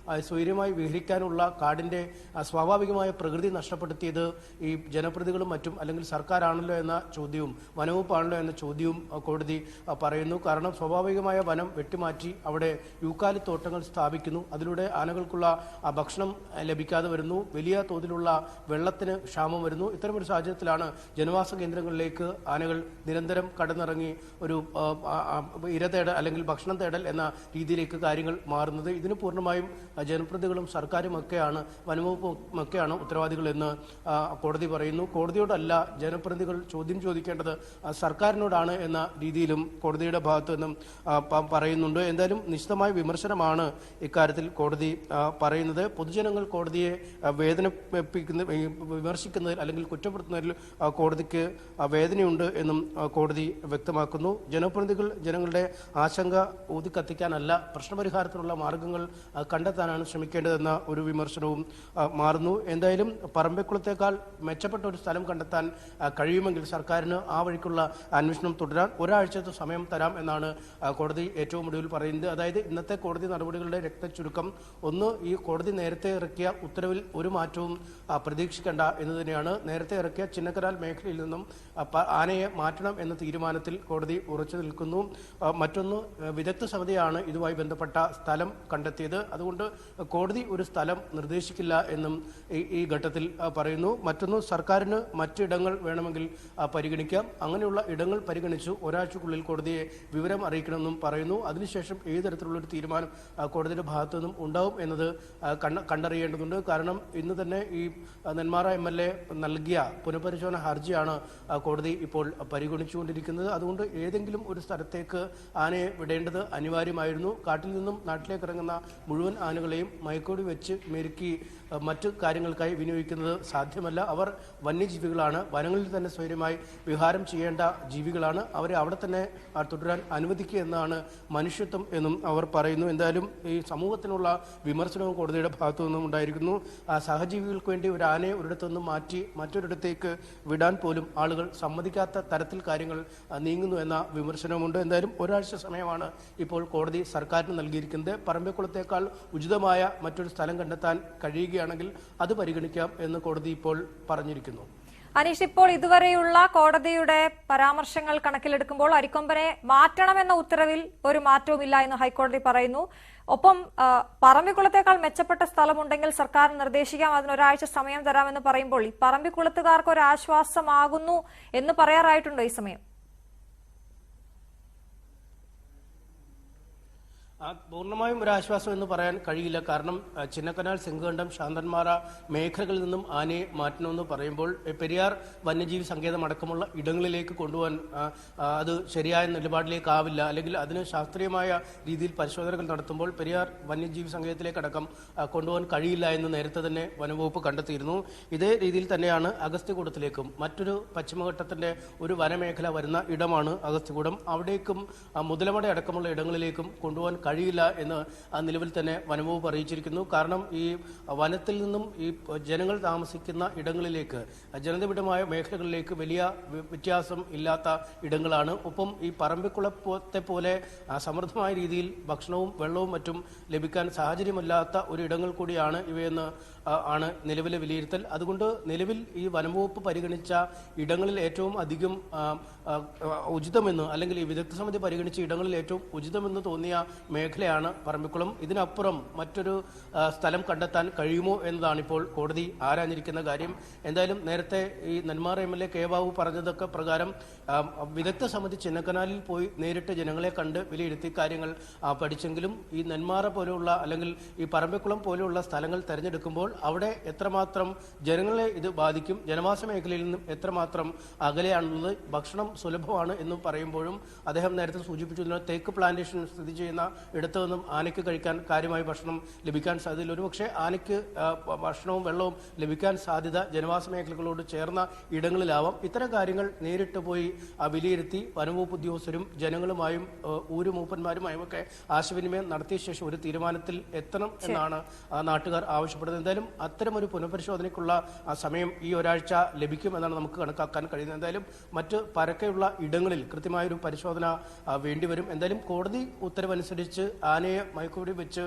സ്വൈര്യമായി വിഹരിക്കാനുള്ള കാടിന്റെ സ്വാഭാവികമായ പ്രകൃതി നഷ്ടപ്പെടുത്തിയത് ഈ ജനപ്രതിനിധികളും മറ്റും, അല്ലെങ്കിൽ സർക്കാരാണല്ലോ എന്ന ചോദ്യവും വനവകുപ്പാണല്ലോ എന്ന ചോദ്യവും കോടതി പറയുന്നു. കാരണം സ്വാഭാവികമായ വനം വെട്ടിമാറ്റി അവിടെ യൂക്കാലിത്തോട്ടങ്ങൾ സ്ഥാപിക്കുന്നു. അതിലൂടെ ആനകൾക്കുള്ള ഭക്ഷണം ലഭിക്കാതെ വരുന്നു. വലിയ തോതിലുള്ള വെള്ളത്തിന് ക്ഷാമം വരുന്നു. ഇത്തരമൊരു സാഹചര്യത്തിലാണ് ജനവാസ കേന്ദ്രങ്ങളിലേക്ക് ആനകൾ നിരന്തരം കടന്നിറങ്ങി ഒരു ഇര തേടൽ അല്ലെങ്കിൽ ഭക്ഷണം തേടൽ എന്ന രീതിയിലേക്ക് കാര്യങ്ങൾ മാറുന്നത്. ഇതിന് പൂർണ്ണമായും ജനപ്രതിനിധികളും സർക്കാരും ഒക്കെയാണ്, വനംവകുപ്പും ഒക്കെയാണ് ഉത്തരവാദികൾ എന്ന് കോടതി പറയുന്നു. കോടതിയോടല്ല ജനപ്രതിനിധികൾ ചോദ്യം ചോദിക്കേണ്ടത് സർക്കാരിനോടാണ് എന്ന രീതിയിലും കോടതിയുടെ ഭാഗത്തു നിന്നും പറയുന്നുണ്ട്. എന്തായാലും നിശ്ചിതമായ വിമർശനമാണ് ഇക്കാര്യത്തിൽ കോടതി പറയുന്നത്. പൊതുജനങ്ങൾ കോടതിയെ വിമർശിക്കുന്നതിൽ അല്ലെങ്കിൽ കുറ്റപ്പെടുത്തുന്നതിൽ കോടതിക്ക് വേദനയുണ്ട് എന്നും കോടതി വ്യക്തമാക്കുന്നു. ജനപ്രതിനിധികൾ ജനങ്ങളുടെ ആശങ്ക ഊതിക്കത്തിക്കാനല്ല, പ്രശ്നപരിഹാരത്തിനുള്ള മാർഗങ്ങൾ കണ്ടെത്താനാണ് ശ്രമിക്കേണ്ടതെന്ന ഒരു വിമർശനവും മാറുന്നു. എന്തായാലും പറമ്പിക്കുളത്തേക്കാൾ മെച്ചപ്പെട്ട ഒരു സ്ഥലം കണ്ടെത്താൻ കഴിയുമെങ്കിൽ സർക്കാരിന് ആ വഴിക്കുള്ള അന്വേഷണം തുടരാൻ ഒരാഴ്ചത്തെ സമയം തരാം എന്നാണ് കോടതി ഏറ്റവും ഒടുവിൽ പറയുന്നത്. അതായത് ഇന്നത്തെ കോടതി നടപടികളുടെ രക്തചുരുക്കം ഒന്ന്, ഈ കോടതി നേരത്തെ ഇറക്കിയ ഉത്തരവിൽ ഒരു മാറ്റവും പ്രതീക്ഷിക്കേണ്ട എന്ന് തന്നെയാണ്. നേരത്തെ ഇറക്കിയ ചിന്നക്കനാൽ മേഖലയിൽ നിന്നും ആനയെ മാറ്റണം എന്ന തീരുമാനത്തിൽ കോടതി ഉറച്ചു നിൽക്കുന്നു. മറ്റൊന്ന്, വിദഗ്ധ സമിതിയാണ് ഇതുമായി ബന്ധപ്പെട്ട സ്ഥലം കണ്ടെത്തിയത്. അതുകൊണ്ട് കോടതി ഒരു സ്ഥലം നിർദ്ദേശിക്കില്ല എന്നും ഈ ഘട്ടത്തിൽ പറയുന്നു. മറ്റൊന്ന്, സർക്കാരിന് മറ്റിടങ്ങൾ വേണമെങ്കിൽ പരിഗണിക്കാം. അങ്ങനെയുള്ള ഇടങ്ങൾ പരിഗണിച്ചു ഒരാഴ്ചക്കുള്ളിൽ കോടതിയെ വിവരം അറിയിക്കണമെന്നും പറയുന്നു. അതിനുശേഷം ഏത് തരത്തിലുള്ളൊരു തീരുമാനം കോടതിയുടെ ഭാഗത്തു നിന്നും ഉണ്ടാവും എന്നത് കണ്ടറിയേണ്ടതുണ്ട്. കാരണം ഇന്ന് തന്നെ ഈ നെന്മാറ MLA നൽകിയ പുനഃപരിശോധന ഹർജിയാണ് കോടതി ഇപ്പോൾ പരിഗണിച്ചുകൊണ്ടിരിക്കുന്നത്. അതുകൊണ്ട് ഏതെങ്കിലും ഒരു സ്ഥലത്തേക്ക് ആനയെ വിടേണ്ടത് അനിവാര്യമായിരുന്നു. കാട്ടിൽ നിന്നും നാട്ടിലേക്ക് ഇറങ്ങുന്ന മുഴുവൻ ആനകളെയും മയക്കോടി വെച്ച് മെരുക്കി മറ്റു കാര്യങ്ങൾക്കായി വിനിയോഗിക്കുന്നത് സാധ്യമല്ല. അവർ വന്യജീവികളാണ്, വനങ്ങളിൽ തന്നെ സ്വൈര്യമായി വിഹാരം ചെയ്യേണ്ട ജീവികളാണ്. അവരെ അവിടെ തന്നെ തുടരാൻ അനുവദിക്കുക എന്നാണ് മനുഷ്യത്വം എന്നും അവർ പറയുന്നു. എന്തായാലും ഈ സമൂഹത്തിനുള്ള വിമർശനവും കോടതിയുടെ ഭാഗത്തു നിന്നും ഉണ്ടായിരിക്കുന്നു. സഹജീവികൾക്ക് വേണ്ടി ഒരു ആനയെ ഒരിടത്തുനിന്ന് മാറ്റി മറ്റൊരിടത്തേക്ക് വിടാൻ പോലും ആളുകൾ സമ്മതിക്കാത്ത തരത്തിൽ കാര്യങ്ങൾ നീങ്ങുന്നു എന്ന വിമർശനവുമുണ്ട്. എന്തായാലും ഒരാഴ്ച സമയമാണ് ഇപ്പോൾ കോടതി സർക്കാരിന് നൽകിയിരിക്കുന്നത്. പറമ്പിക്കുളത്തേക്കാൾ ഉചിതമായ മറ്റൊരു സ്ഥലം കണ്ടെത്താൻ കഴിയുകയാണെങ്കിൽ അത് പരിഗണിക്കാം എന്ന് കോടതി ഇപ്പോൾ പറഞ്ഞിരിക്കുന്നു. അനീഷ്, ഇപ്പോൾ ഇതുവരെയുള്ള കോടതിയുടെ പരാമർശങ്ങൾ കണക്കിലെടുക്കുമ്പോൾ അരിക്കൊമ്പനെ മാറ്റണമെന്ന ഉത്തരവിൽ ഒരു മാറ്റവുമില്ല എന്ന് ഹൈക്കോടതി പറയുന്നു. ഒപ്പം പറമ്പിക്കുളത്തേക്കാൾ മെച്ചപ്പെട്ട സ്ഥലമുണ്ടെങ്കിൽ സർക്കാർ നിർദ്ദേശിക്കാം, അതിനൊരാഴ്ച സമയം തരാമെന്ന് പറയുമ്പോൾ ഈ പറമ്പിക്കുളത്തുകാർക്ക് ഒരു ആശ്വാസമാകുന്നു എന്ന് പറയാറായിട്ടുണ്ടോ ഈ സമയം? പൂർണ്ണമായും ഒരു ആശ്വാസം എന്ന് പറയാൻ കഴിയില്ല. കാരണം ചിന്നക്കനാൽ, സിംഗകണ്ഠം, ശാന്തന്മാറ മേഖലകളിൽ നിന്നും ആനയെ മാറ്റണമെന്ന് പറയുമ്പോൾ പെരിയാർ വന്യജീവി സങ്കേതം അടക്കമുള്ള ഇടങ്ങളിലേക്ക് കൊണ്ടുപോകാൻ അത് ശരിയായ നിലപാടിലേക്കാവില്ല, അല്ലെങ്കിൽ അതിന് ശാസ്ത്രീയമായ രീതിയിൽ പരിശോധനകൾ നടത്തുമ്പോൾ പെരിയാർ വന്യജീവി സങ്കേതത്തിലേക്കടക്കം കൊണ്ടുപോകാൻ കഴിയില്ല എന്ന് നേരത്തെ തന്നെ വനംവകുപ്പ് കണ്ടെത്തിയിരുന്നു. ഇതേ രീതിയിൽ തന്നെയാണ് അഗസ്ത്യകൂടത്തിലേക്കും, മറ്റൊരു പശ്ചിമഘട്ടത്തിന്റെ ഒരു വനമേഖല വരുന്ന ഇടമാണ് അഗസ്ത്യകൂടം, അവിടേക്കും മുതലമട അടക്കമുള്ള ഇടങ്ങളിലേക്കും കൊണ്ടുപോകാൻ കഴിയില്ല എന്ന് നിലവിൽ തന്നെ വനംവകുപ്പ് അറിയിച്ചിരിക്കുന്നു. കാരണം ഈ വനത്തിൽ നിന്നും ഈ ജനങ്ങൾ താമസിക്കുന്ന ഇടങ്ങളിലേക്ക്, ജനനിബിഡമായ മേഖലകളിലേക്ക് വലിയ വ്യത്യാസം ഇല്ലാത്ത ഇടങ്ങളാണ്. ഒപ്പം ഈ പറമ്പിക്കുളത്തെ പോലെ സമൃദ്ധമായ രീതിയിൽ ഭക്ഷണവും വെള്ളവും മറ്റും ലഭിക്കാൻ സാഹചര്യമില്ലാത്ത ഒരു ഇടങ്ങൾ കൂടിയാണ് ഇവയെന്ന് ആണ് നിലവിലെ വിലയിരുത്തൽ. അതുകൊണ്ട് നിലവിൽ ഈ വനംവകുപ്പ് പരിഗണിച്ച ഇടങ്ങളിൽ ഏറ്റവും അധികം ഉചിതമെന്ന്, അല്ലെങ്കിൽ ഈ വിദഗ്ധ സമിതി പരിഗണിച്ച ഇടങ്ങളിൽ ഏറ്റവും ഉചിതമെന്ന് തോന്നിയ മേഖലയാണ് പറമ്പിക്കുളം. ഇതിനപ്പുറം മറ്റൊരു സ്ഥലം കണ്ടെത്താൻ കഴിയുമോ എന്നതാണ് ഇപ്പോൾ കോടതി ആരാഞ്ഞിരിക്കുന്ന കാര്യം. എന്തായാലും നേരത്തെ ഈ നെന്മാറ MLA കെ ബാബു പറഞ്ഞതൊക്കെ പ്രകാരം വിദഗ്ധ സമിതി ചിന്നക്കനാലിൽ പോയി നേരിട്ട് ജനങ്ങളെ കണ്ട് വിലയിരുത്തി കാര്യങ്ങൾ പഠിച്ചെങ്കിലും ഈ നെന്മാറ പോലെയുള്ള, അല്ലെങ്കിൽ ഈ പറമ്പിക്കുളം പോലെയുള്ള സ്ഥലങ്ങൾ തെരഞ്ഞെടുക്കുമ്പോൾ അവിടെ എത്രമാത്രം ജനങ്ങളെ ഇത് ബാധിക്കും, ജനവാസ മേഖലയിൽ നിന്നും എത്രമാത്രം അകലെയാണുള്ളത്, ഭക്ഷണം സുലഭമാണ് എന്ന് പറയുമ്പോഴും അദ്ദേഹം നേരത്തെ സൂചിപ്പിച്ചിരുന്ന തേക്ക് പ്ലാന്റേഷൻ സ്ഥിതി ചെയ്യുന്ന ഇടത്തു നിന്നും ആനയ്ക്ക് കഴിക്കാൻ കാര്യമായി ഭക്ഷണം ലഭിക്കാൻ സാധ്യതയില്ല. ഒരുപക്ഷെ ആനയ്ക്ക് ഭക്ഷണവും വെള്ളവും ലഭിക്കാൻ സാധ്യത ജനവാസ മേഖലകളോട് ചേർന്ന ഇടങ്ങളിലാവാം. ഇത്തരം കാര്യങ്ങൾ നേരിട്ട് പോയി വിലയിരുത്തി വനംവകുപ്പ് ഉദ്യോഗസ്ഥരും ജനങ്ങളുമായും ഊരുമൂപ്പന്മാരുമായും ഒക്കെ ആശയവിനിമയം നടത്തിയ ശേഷം ഒരു തീരുമാനത്തിൽ എത്തണം എന്നാണ് നാട്ടുകാർ ആവശ്യപ്പെടുന്നത്. എന്തായാലും അത്തരമൊരു പുനഃപരിശോധനയ്ക്കുള്ള സമയം ഈ ഒരാഴ്ച ലഭിക്കുമെന്നാണ് നമുക്ക് കണക്കാക്കാൻ കഴിയുന്നത്. എന്തായാലും മറ്റ് പരക്കെയുള്ള ഇടങ്ങളിൽ കൃത്യമായൊരു പരിശോധന വേണ്ടിവരും. എന്തായാലും കോടതി ഉത്തരവനുസരിച്ച് ആനയെ മയക്കുവെടി വെച്ച്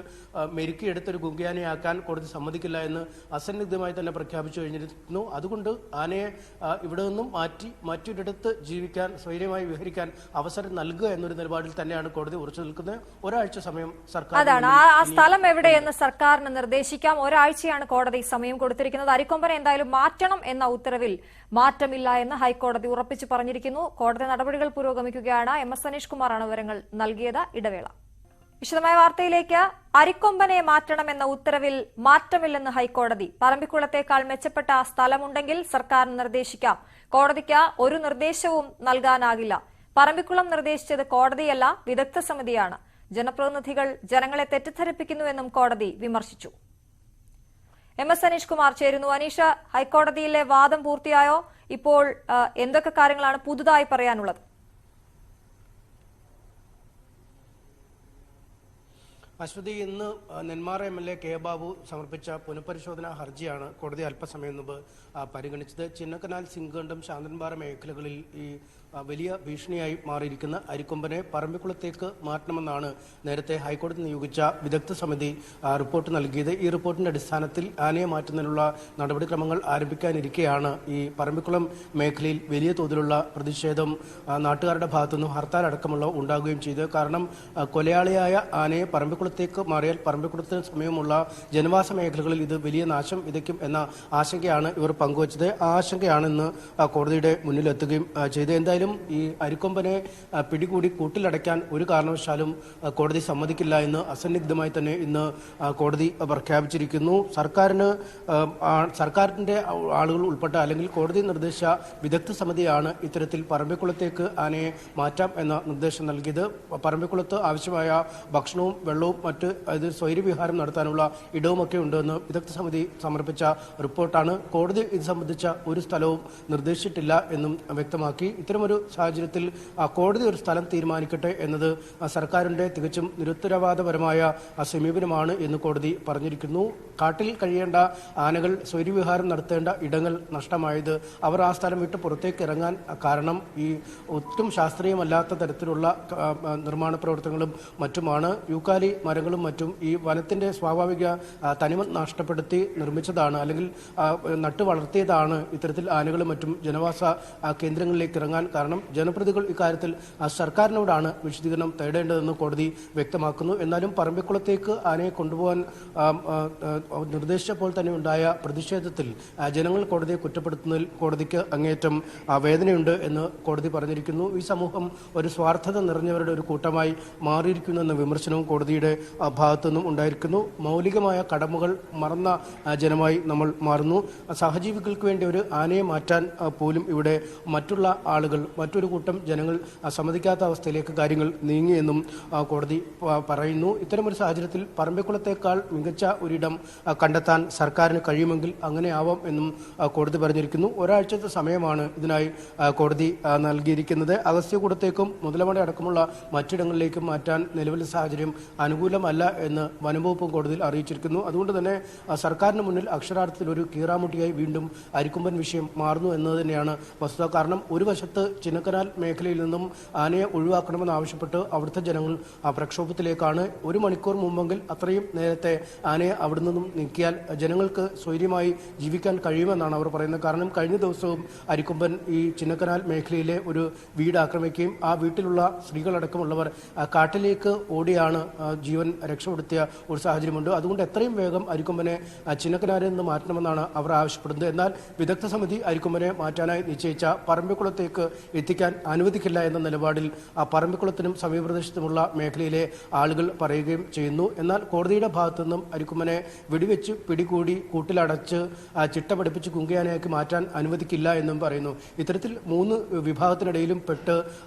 മെരുക്കിയെടുത്തൊരു ഗുങ്കയാനയാക്കാൻ കോടതി സമ്മതിക്കില്ല എന്ന് അസന്നിഗ്ധമായി തന്നെ പ്രഖ്യാപിച്ചു കഴിഞ്ഞിരുന്നു. അതുകൊണ്ട് ആനയെ ഇവിടെ നിന്നും മാറ്റി മറ്റൊരിടത്ത് ജീവിക്കാൻ, സ്വൈര്യമായി വിഹരിക്കാൻ അവസരം നൽകുക എന്നൊരു നിലപാടിൽ തന്നെയാണ് കോടതി ഉറച്ചു നിൽക്കുന്നത്. ഒരാഴ്ച സമയം സർക്കാർ, അതാണ് ആ സ്ഥലം എവിടെയെന്ന് സർക്കാരിന് നിർദ്ദേശിക്കാം. ഒരാഴ്ചയാണ് കോടതി സമയം കൊടുത്തിരിക്കുന്നത്. അരിക്കൊമ്പനെ എന്തായാലും മാറ്റണം എന്ന ഉത്തരവിൽ മാറ്റമില്ല എന്ന് ഹൈക്കോടതി ഉറപ്പിച്ചു പറഞ്ഞിരിക്കുന്നു. കോടതി നടപടികൾ പുരോഗമിക്കുകയാണ്. MS അനീഷ് കുമാറാണ് വിവരങ്ങൾ നൽകിയത്. ഇടവേള. വിശദമായ വാർത്തയിലേക്ക്. അരിക്കൊമ്പനെ മാറ്റണമെന്ന ഉത്തരവിൽ മാറ്റമില്ലെന്ന് ഹൈക്കോടതി. പറമ്പിക്കുളത്തേക്കാൾ മെച്ചപ്പെട്ട സ്ഥലമുണ്ടെങ്കിൽ സർക്കാർ നിർദ്ദേശിക്കാം. കോടതിക്ക് ഒരു നിർദ്ദേശവും നൽകാനാകില്ല. പറമ്പിക്കുളം നിർദ്ദേശിച്ചത് കോടതിയല്ല, വിദഗ്ധ സമിതിയാണ്. ജനപ്രതിനിധികൾ ജനങ്ങളെ തെറ്റിദ്ധരിപ്പിക്കുന്നുവെന്നും കോടതി വിമർശിച്ചു. MS അനീഷ് കുമാർ ചേരുന്നു. അനീഷ, ഹൈക്കോടതിയിലെ വാദം പൂർത്തിയായോ? ഇപ്പോൾ എന്തൊക്കെ കാര്യങ്ങളാണ് പുതുതായി പറയാനുള്ളത്? അശ്വതി, ഇന്ന് നെന്മാറ MLA കെ ബാബു സമർപ്പിച്ച പുനഃപരിശോധനാ ഹർജിയാണ് കോടതി അല്പസമയം മുമ്പ് പരിഗണിച്ചത്. ചിന്നക്കനാൽ, സിംഗകണ്ഠം, ശാന്തൻപാറ മേഖലകളിൽ ഈ വലിയ ഭീഷണിയായി മാറിയിരിക്കുന്ന അരിക്കൊമ്പനെ പറമ്പിക്കുളത്തേക്ക് മാറ്റണമെന്നാണ് നേരത്തെ ഹൈക്കോടതി നിയോഗിച്ച വിദഗ്ധ സമിതി റിപ്പോർട്ട് നൽകിയത്. ഈ റിപ്പോർട്ടിന്റെ അടിസ്ഥാനത്തിൽ ആനയെ മാറ്റുന്നതിനുള്ള നടപടിക്രമങ്ങൾ ആരംഭിക്കാനിരിക്കെയാണ് ഈ പറമ്പിക്കുളം മേഖലയിൽ വലിയ തോതിലുള്ള പ്രതിഷേധം നാട്ടുകാരുടെ ഭാഗത്തുനിന്നും ഹർത്താൽ അടക്കമുള്ള ഉണ്ടാകുകയും ചെയ്തത്. കാരണം കൊലയാളിയായ ആനയെ പറമ്പിക്കുളത്തേക്ക് മാറിയാൽ പറമ്പിക്കുളത്തിന് സമീപമുള്ള ജനവാസ മേഖലകളിൽ ഇത് വലിയ നാശം വിതയ്ക്കും എന്ന ആശങ്കയാണ് ഇവർ പങ്കുവച്ചത്. ആ ആശങ്കയാണ് ഇന്ന് കോടതിയുടെ മുന്നിലെത്തുകയും ചെയ്തത്. എന്തായാലും ഈ അരിക്കൊമ്പനെ പിടികൂടി കൂട്ടിലടയ്ക്കാൻ ഒരു കാരണവശാലും കോടതി സമ്മതിക്കില്ല എന്ന് അസന്നിഗ്ധമായി തന്നെ ഇന്ന് കോടതി പ്രഖ്യാപിച്ചിരിക്കുന്നു. സർക്കാരിന്റെ ആളുകൾ ഉൾപ്പെട്ട, അല്ലെങ്കിൽ കോടതി നിർദ്ദേശിച്ച വിദഗ്ധ സമിതിയാണ് ഇത്തരത്തിൽ പറമ്പിക്കുളത്തേക്ക് ആനയെ മാറ്റാം എന്ന നിർദ്ദേശം നൽകിയത്. പറമ്പിക്കുളത്ത് ആവശ്യമായ ഭക്ഷണവും വെള്ളവും മറ്റ് സ്വൈര്യവിഹാരം നടത്താനുള്ള ഇടവുമൊക്കെ ഉണ്ടെന്ന് വിദഗ്ധ സമിതി സമർപ്പിച്ച റിപ്പോർട്ടാണ്. കോടതി ഇത് സംബന്ധിച്ച ഒരു സ്ഥലവും നിർദ്ദേശിച്ചിട്ടില്ല എന്നും വ്യക്തമാക്കി. ഇത്തരമൊരു ഇത്തരമൊരു സാഹചര്യത്തിൽ കോടതി ഒരു സ്ഥലം തീരുമാനിക്കട്ടെ എന്നത് സർക്കാരിന്റെ തികച്ചും നിരുത്തരവാദപരമായ സമീപനമാണ് എന്ന് കോടതി പറഞ്ഞിരിക്കുന്നു. കാട്ടിൽ കഴിയേണ്ട ആനകൾ സ്വൈര്യവിഹാരം നടത്തേണ്ട ഇടങ്ങൾ നഷ്ടമായത് അവർ ആ സ്ഥലം വിട്ട് പുറത്തേക്ക് ഇറങ്ങാൻ കാരണം ഈ ഒട്ടും ശാസ്ത്രീയമല്ലാത്ത തരത്തിലുള്ള നിർമ്മാണ പ്രവർത്തനങ്ങളും മറ്റുമാണ്. യൂക്കാലി മരങ്ങളും മറ്റും ഈ വനത്തിന്റെ സ്വാഭാവിക തനിമ നഷ്ടപ്പെടുത്തി നിർമ്മിച്ചതാണ്, അല്ലെങ്കിൽ നട്ടു വളർത്തിയതാണ് ഇത്തരത്തിൽ ആനകളും മറ്റും ജനവാസ കേന്ദ്രങ്ങളിലേക്ക് ഇറങ്ങാൻ കാരണം. ജനപ്രതിനിധികൾ ഇക്കാര്യത്തിൽ സർക്കാരിനോടാണ് വിശദീകരണം തേടേണ്ടതെന്ന് കോടതി വ്യക്തമാക്കുന്നു. എന്നാലും പറമ്പിക്കുളത്തേക്ക് ആനയെ കൊണ്ടുപോകാൻ നിർദ്ദേശിച്ചപ്പോൾ തന്നെ ഉണ്ടായ പ്രതിഷേധത്തിൽ ജനങ്ങൾ കോടതിയെ കുറ്റപ്പെടുത്തുന്നതിൽ കോടതിക്ക് അങ്ങേയറ്റം വേദനയുണ്ട് എന്ന് കോടതി പറഞ്ഞിരിക്കുന്നു. ഈ സമൂഹം ഒരു സ്വാർത്ഥത നിറഞ്ഞവരുടെ ഒരു കൂട്ടമായി മാറിയിരിക്കുന്നു എന്ന വിമർശനവും കോടതിയുടെ ഭാഗത്തുനിന്നും ഉണ്ടായിരിക്കുന്നു. മൗലികമായ കടമകൾ മറന്ന ജനമായി നമ്മൾ മാറുന്നു. സഹജീവികൾക്ക് വേണ്ടി ഒരു ആനയെ മാറ്റാൻ പോലും ഇവിടെ മറ്റുള്ള ആളുകൾ, മറ്റൊരു കൂട്ടം ജനങ്ങൾ സമ്മതിക്കാത്ത അവസ്ഥയിലേക്ക് കാര്യങ്ങൾ നീങ്ങിയെന്നും കോടതി പറയുന്നു. ഇത്തരമൊരു സാഹചര്യത്തിൽ പറമ്പിക്കുളത്തേക്കാൾ മികച്ച ഒരിടം കണ്ടെത്താൻ സർക്കാരിന് കഴിയുമെങ്കിൽ അങ്ങനെ ആവാം എന്നും കോടതി പറഞ്ഞിരിക്കുന്നു. ഒരാഴ്ചത്തെ സമയമാണ് ഇതിനായി കോടതി നൽകിയിരിക്കുന്നത്. അഗസ്ത്യകൂടത്തേക്കും മുതലമട അടക്കമുള്ള മറ്റിടങ്ങളിലേക്കും മാറ്റാൻ നിലവിലെ സാഹചര്യം അനുകൂലമല്ല എന്ന് വനംവകുപ്പും കോടതിയിൽ അറിയിച്ചിരിക്കുന്നു. അതുകൊണ്ട് തന്നെ സർക്കാരിന് മുന്നിൽ അക്ഷരാർത്ഥത്തിൽ ഒരു കീറാമുട്ടിയായി വീണ്ടും അരിക്കൊമ്പൻ വിഷയം മാറുന്നു എന്നത് തന്നെയാണ് വസ്തുത. കാരണം ഒരു വശത്ത് ചിന്നക്കനാൽ മേഖലയിൽ നിന്നും ആനയെ ഒഴിവാക്കണമെന്ന് ആവശ്യപ്പെട്ട് അവിടുത്തെ ജനങ്ങൾ പ്രക്ഷോഭത്തിലേക്കാണ്. ഒരു മണിക്കൂർ മുമ്പെങ്കിൽ അത്രയും നേരത്തെ ആനയെ അവിടെ നിന്നും നീക്കിയാൽ ജനങ്ങൾക്ക് സ്വൈര്യമായി ജീവിക്കാൻ കഴിയുമെന്നാണ് അവർ പറയുന്നത്. കാരണം കഴിഞ്ഞ ദിവസവും അരിക്കൊമ്പൻ ഈ ചിന്നക്കനാൽ മേഖലയിലെ ഒരു വീട് ആക്രമിക്കുകയും ആ വീട്ടിലുള്ള സ്ത്രീകളടക്കമുള്ളവർ കാട്ടിലേക്ക് ഓടിയാണ് ജീവൻ രക്ഷപ്പെടുത്തിയ ഒരു സാഹചര്യമുണ്ട്. അതുകൊണ്ട് എത്രയും വേഗം അരിക്കൊമ്പനെ ചിന്നക്കനാലിൽ നിന്ന് മാറ്റണമെന്നാണ് അവർ ആവശ്യപ്പെടുന്നത്. എന്നാൽ വിദഗ്ധ സമിതി അരിക്കൊമ്പനെ മാറ്റാനായി നിശ്ചയിച്ച പറമ്പിക്കുളത്തേക്ക് എത്തിക്കാൻ അനുവദിക്കില്ല എന്ന നിലപാടിൽ പറമ്പിക്കുളത്തിനും സമീപപ്രദേശത്തുമുള്ള മേഖലയിലെ ആളുകൾ പറയുകയും ചെയ്യുന്നു. എന്നാൽ കോടതിയുടെ ഭാഗത്തു നിന്നും അരിക്കൊമ്പനെ വെടിവെച്ച് പിടികൂടി കൂട്ടിലടച്ച് ചിട്ട പഠിപ്പിച്ച് കുങ്കിയാനയാക്കി മാറ്റാൻ അനുവദിക്കില്ല എന്നും പറയുന്നു. ഇത്തരത്തിൽ മൂന്ന് വിഭാഗത്തിനിടയിലും പെട്ട്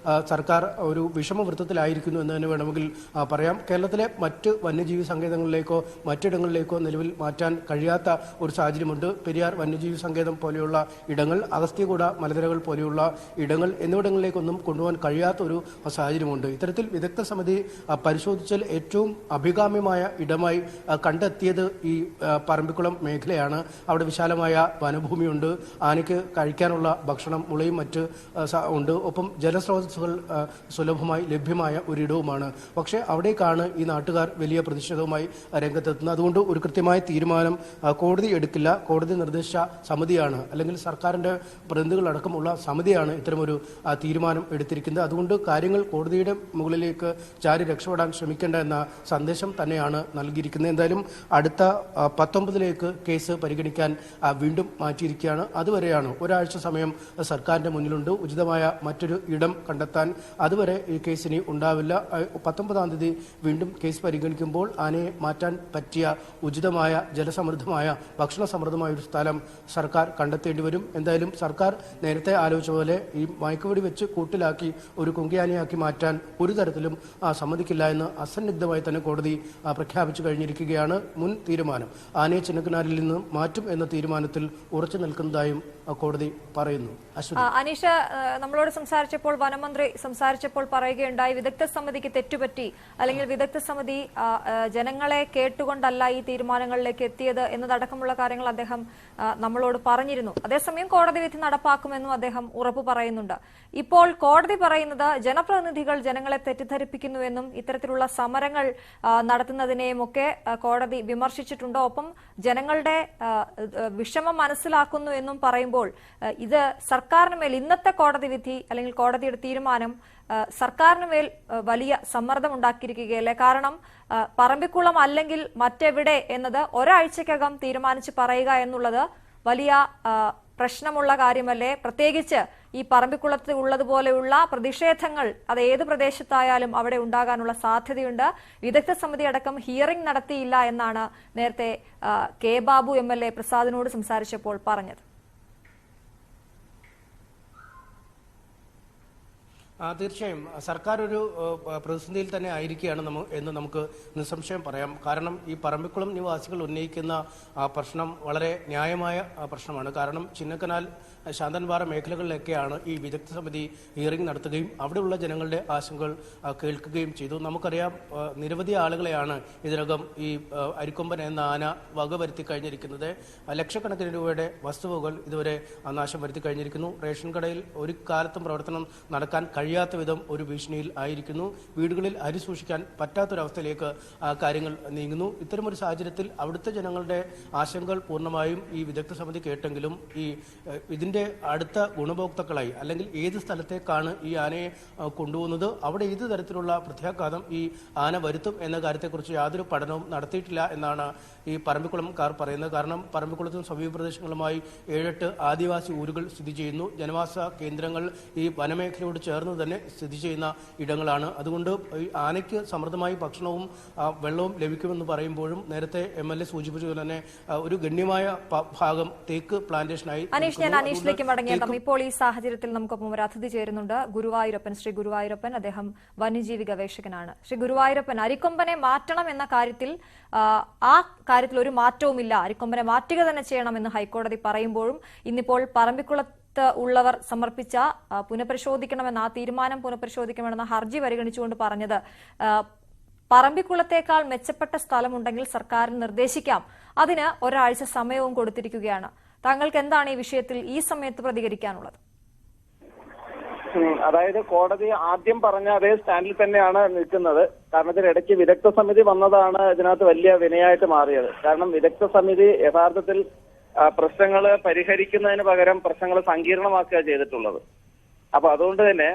സർക്കാർ ഒരു വിഷമവൃത്തത്തിലായിരിക്കുന്നു എന്ന് തന്നെ വേണമെങ്കിൽ പറയാം. കേരളത്തിലെ മറ്റ് വന്യജീവി സങ്കേതങ്ങളിലേക്കോ മറ്റിടങ്ങളിലേക്കോ നിലവിൽ മാറ്റാൻ കഴിയാത്ത ഒരു സാഹചര്യമുണ്ട്. പെരിയാർ വന്യജീവി സങ്കേതം പോലെയുള്ള ഇടങ്ങൾ, അഗസ്ത്യകൂട മലനിരകൾ പോലെയുള്ള ഇടങ്ങൾ എന്നിവിടങ്ങളിലേക്കൊന്നും കൊണ്ടുപോകാൻ കഴിയാത്ത ഒരു സാഹചര്യമുണ്ട്. ഇത്തരത്തിൽ വിദഗ്ധ സമിതി പരിശോധിച്ചാൽ ഏറ്റവും അഭികാമ്യമായ ഇടമായി കണ്ടെത്തിയത് ഈ പറമ്പിക്കുളം മേഖലയാണ്. അവിടെ വിശാലമായ വനഭൂമിയുണ്ട്, ആനയ്ക്ക് കഴിക്കാനുള്ള ഭക്ഷണം മുളയും മറ്റ് ഉണ്ട്, ഒപ്പം ജലസ്രോതസ്സുകൾ സുലഭമായി ലഭ്യമായ ഒരിടവുമാണ്. പക്ഷേ അവിടേക്കാണ് ഈ നാട്ടുകാർ വലിയ പ്രതിഷേധവുമായി രംഗത്തെത്തുന്നത്. അതുകൊണ്ട് ഒരു കൃത്യമായ തീരുമാനം കോടതി എടുക്കില്ല. കോടതി നിർദ്ദേശിച്ച സമിതിയാണ്, അല്ലെങ്കിൽ സർക്കാരിന്റെ പ്രതിനിധികളടക്കമുള്ള സമിതിയാണ് ഇത്തരമൊരു തീരുമാനം എടുത്തിരിക്കുന്നത്. അതുകൊണ്ട് കാര്യങ്ങൾ കോടതിയുടെ മുകളിലേക്ക് ചാരി രക്ഷപ്പെടാൻ ശ്രമിക്കേണ്ട എന്ന സന്ദേശം തന്നെയാണ് നൽകിയിരിക്കുന്നത്. എന്തായാലും അടുത്ത 19ലേക്ക് കേസ് പരിഗണിക്കാൻ വീണ്ടും മാറ്റിയിരിക്കുകയാണ്. അതുവരെയാണ് ഒരാഴ്ച സമയം സർക്കാരിന്റെ മുന്നിലുണ്ട് ഉചിതമായ മറ്റൊരു ഇടം കണ്ടെത്താൻ. അതുവരെ ഈ കേസിന് ഉണ്ടാവില്ല. 19-ാം തീയതി വീണ്ടും കേസ് പരിഗണിക്കുമ്പോൾ ആനയെ മാറ്റാൻ പറ്റിയ ഉചിതമായ ജലസമൃദ്ധമായ ഭക്ഷണ സമൃദ്ധമായ ഒരു സ്ഥലം സർക്കാർ കണ്ടെത്തേണ്ടി വരും. എന്തായാലും സർക്കാർ നേരത്തെ ആലോചിച്ച പോലെ ഈ മയക്കുവെടി വെച്ച് കൂട്ടിലാക്കി ഒരു കുങ്കിയാനയാക്കി മാറ്റാൻ ഒരു തരത്തിലും സമ്മതിക്കില്ല എന്ന് അസന്നിഗ്ധമായി തന്നെ കോടതി പ്രഖ്യാപിച്ചു കഴിഞ്ഞിരിക്കുകയാണ്. മുൻ തീരുമാനം ആനയെ ചിന്നക്കനാലിൽ നിന്ന് മാറ്റും എന്ന തീരുമാനത്തിൽ ഉറച്ചു നിൽക്കുന്നതായും കോടതി പറയുന്നു. അനീഷ, നമ്മളോട് സംസാരിച്ചപ്പോൾ വനമന്ത്രി സംസാരിച്ചപ്പോൾ പറയുകയുണ്ടായി വിദഗ്ധ സമിതിക്ക് തെറ്റുപറ്റി, അല്ലെങ്കിൽ വിദഗ്ധ സമിതി ജനങ്ങളെ കേട്ടുകൊണ്ടല്ല ഈ തീരുമാനങ്ങളിലേക്ക് എത്തിയത് എന്നതടക്കമുള്ള കാര്യങ്ങൾ അദ്ദേഹം നമ്മളോട് പറഞ്ഞിരുന്നു. അതേസമയം കോടതി വിധി നടപ്പാക്കുമെന്നും അദ്ദേഹം ഉറപ്പു പറയുന്നുണ്ട്. ഇപ്പോൾ കോടതി പറയുന്നത് ജനപ്രതിനിധികൾ ജനങ്ങളെ തെറ്റിദ്ധരിപ്പിക്കുന്നുവെന്നും ഇത്തരത്തിലുള്ള സമരങ്ങൾ നടത്തുന്നതിനെയും ഒക്കെ കോടതി വിമർശിച്ചിട്ടുണ്ട്. ഒപ്പം ജനങ്ങളുടെ വിഷമം മനസ്സിലാക്കുന്നു എന്നും പറയുമ്പോൾ ഇത് സർക്കാരിന് മേൽ ഇന്നത്തെ കോടതി വിധി അല്ലെങ്കിൽ കോടതിയുടെ തീരുമാനം സർക്കാരിന് മേൽ വലിയ സമ്മർദ്ദം ഉണ്ടാക്കിയിരിക്കുകയല്ലേ? കാരണം പറമ്പിക്കുളം അല്ലെങ്കിൽ മറ്റെവിടെ എന്നത് ഒരാഴ്ചക്കകം തീരുമാനിച്ച് പറയുക എന്നുള്ളത് വലിയ പ്രശ്നമുള്ള കാര്യമല്ലേ? പ്രത്യേകിച്ച് ഈ പറമ്പിക്കുളത്ത് ഉള്ളതുപോലെയുള്ള പ്രതിഷേധങ്ങൾ അത് ഏത് പ്രദേശത്തായാലും അവിടെ ഉണ്ടാകാനുള്ള സാധ്യതയുണ്ട്. വിദഗ്ധ സമിതി അടക്കം ഹിയറിംഗ് നടത്തിയില്ല എന്നാണ് നേരത്തെ കെ ബാബു MLA പ്രസാദിനോട് സംസാരിച്ചപ്പോൾ പറഞ്ഞത്. തീർച്ചയായും സർക്കാർ ഒരു പ്രതിസന്ധിയിൽ തന്നെ ആയിരിക്കുകയാണ് എന്ന് നമുക്ക് നിസ്സംശയം പറയാം. കാരണം ഈ പറമ്പിക്കുളം നിവാസികൾ ഉന്നയിക്കുന്ന പ്രശ്നം വളരെ ന്യായമായ പ്രശ്നമാണ്. കാരണം ചിന്നക്കനാൽ, ശാന്തൻപാറ മേഖലകളിലൊക്കെയാണ് ഈ വിദഗ്ധ സമിതി ഹിയറിംഗ് നടത്തുകയും അവിടെയുള്ള ജനങ്ങളുടെ ആശങ്കകൾ കേൾക്കുകയും ചെയ്തു. നമുക്കറിയാം നിരവധി ആളുകളെയാണ് ഇതിനകം ഈ അരിക്കൊമ്പൻ എന്ന ആന വകവരുത്തി കഴിഞ്ഞിരിക്കുന്നത്. ലക്ഷക്കണക്കിന് രൂപയുടെ വസ്തുവകൾ ഇതുവരെ നാശം വരുത്തി കഴിഞ്ഞിരിക്കുന്നു. റേഷൻ കടയിൽ ഒരു കാലത്തും പ്രവർത്തനം നടക്കാൻ കഴിയാത്ത വിധം ഒരു ഭീഷണിയിൽ ആയിരിക്കുന്നു. വീടുകളിൽ അരി സൂക്ഷിക്കാൻ പറ്റാത്തൊരവസ്ഥയിലേക്ക് കാര്യങ്ങൾ നീങ്ങുന്നു. ഇത്തരമൊരു സാഹചര്യത്തിൽ അവിടുത്തെ ജനങ്ങളുടെ ആശങ്കകൾ പൂർണ്ണമായും ഈ വിദഗ്ധ സമിതി കേട്ടെങ്കിലും ഇതിന്റെ അടുത്ത ഗുണഭോക്താക്കളായി അല്ലെങ്കിൽ ഏത് സ്ഥലത്തേക്കാണ് ഈ ആനയെ കൊണ്ടുപോകുന്നത്, അവിടെ ഏത് തരത്തിലുള്ള പ്രത്യാഘാതം ഈ ആന വരുത്തും എന്ന കാര്യത്തെക്കുറിച്ച് യാതൊരു പഠനവും നടത്തിയിട്ടില്ല എന്നാണ് ഈ പറമ്പിക്കുളംകാർ പറയുന്നത്. കാരണം പറമ്പിക്കുളത്തും സമീപ പ്രദേശങ്ങളുമായി 7-8 ആദിവാസി ഊരുകൾ സ്ഥിതി ചെയ്യുന്നു. ജനവാസ കേന്ദ്രങ്ങൾ ഈ വനമേഖലയോട് ചേർന്ന് തന്നെ സ്ഥിതി ചെയ്യുന്ന ഇടങ്ങളാണ്. അതുകൊണ്ട് ഈ ആനയ്ക്ക് സമൃദ്ധമായി ഭക്ഷണവും വെള്ളവും ലഭിക്കുമെന്ന് പറയുമ്പോഴും നേരത്തെ MLA സൂചിപ്പിച്ചതുപോലെ തന്നെ ഒരു ഗണ്യമായ ഭാഗം തേക്ക് പ്ലാന്റേഷനായി. അനീഷിലേക്ക് മടങ്ങിയേക്കാം. ഇപ്പോൾ ഈ സാഹചര്യത്തിൽ നമുക്കൊപ്പം ഒരു അതിഥി ചേരുന്നുണ്ട്, ഗുരുവായൂരപ്പൻ. ശ്രീ ഗുരുവായൂരപ്പൻ, അദ്ദേഹം വന്യജീവി ഗവേഷകനാണ്. ശ്രീ ഗുരുവായൂരപ്പൻ, അരിക്കൊമ്പനെ മാറ്റണം എന്ന കാര്യത്തിൽ ആ കാര്യത്തിൽ ഒരു മാറ്റവുമില്ല, അരിക്കൊമ്പനെ മാറ്റുക തന്നെ ചെയ്യണമെന്ന് ഹൈക്കോടതി പറയുമ്പോഴും ഇന്നിപ്പോൾ പറമ്പിക്കുളത്ത് ഉള്ളവർ സമർപ്പിച്ച പുനഃപരിശോധിക്കണമെന്ന ആ തീരുമാനം പുനഃപരിശോധിക്കണമെന്ന ഹർജി പരിഗണിച്ചുകൊണ്ട് പറഞ്ഞത് പറമ്പിക്കുളത്തേക്കാൾ മെച്ചപ്പെട്ട സ്ഥലമുണ്ടെങ്കിൽ സർക്കാരിന് നിർദ്ദേശിക്കാം, അതിന് ഒരാഴ്ച സമയവും കൊടുത്തിരിക്കുകയാണ്. താങ്കൾക്ക് എന്താണ് ഈ വിഷയത്തിൽ ഈ സമയത്ത് പ്രതികരിക്കാനുള്ളത്? അതായത് കോടതി ആദ്യം പറഞ്ഞ അതേ സ്റ്റാൻഡിൽ തന്നെയാണ് നിൽക്കുന്നത്. കാരണം ഇതിനിടയ്ക്ക് വിദഗ്ധ സമിതി വന്നതാണ് ഇതിനകത്ത് വലിയ വിനയായിട്ട് മാറിയത്. കാരണം വിദഗ്ധ സമിതി യഥാർത്ഥത്തിൽ പ്രശ്നങ്ങൾ പരിഹരിക്കുന്നതിന് പകരം പ്രശ്നങ്ങൾ സങ്കീർണമാക്കുക ചെയ്തിട്ടുള്ളത്. അപ്പൊ അതുകൊണ്ട് തന്നെ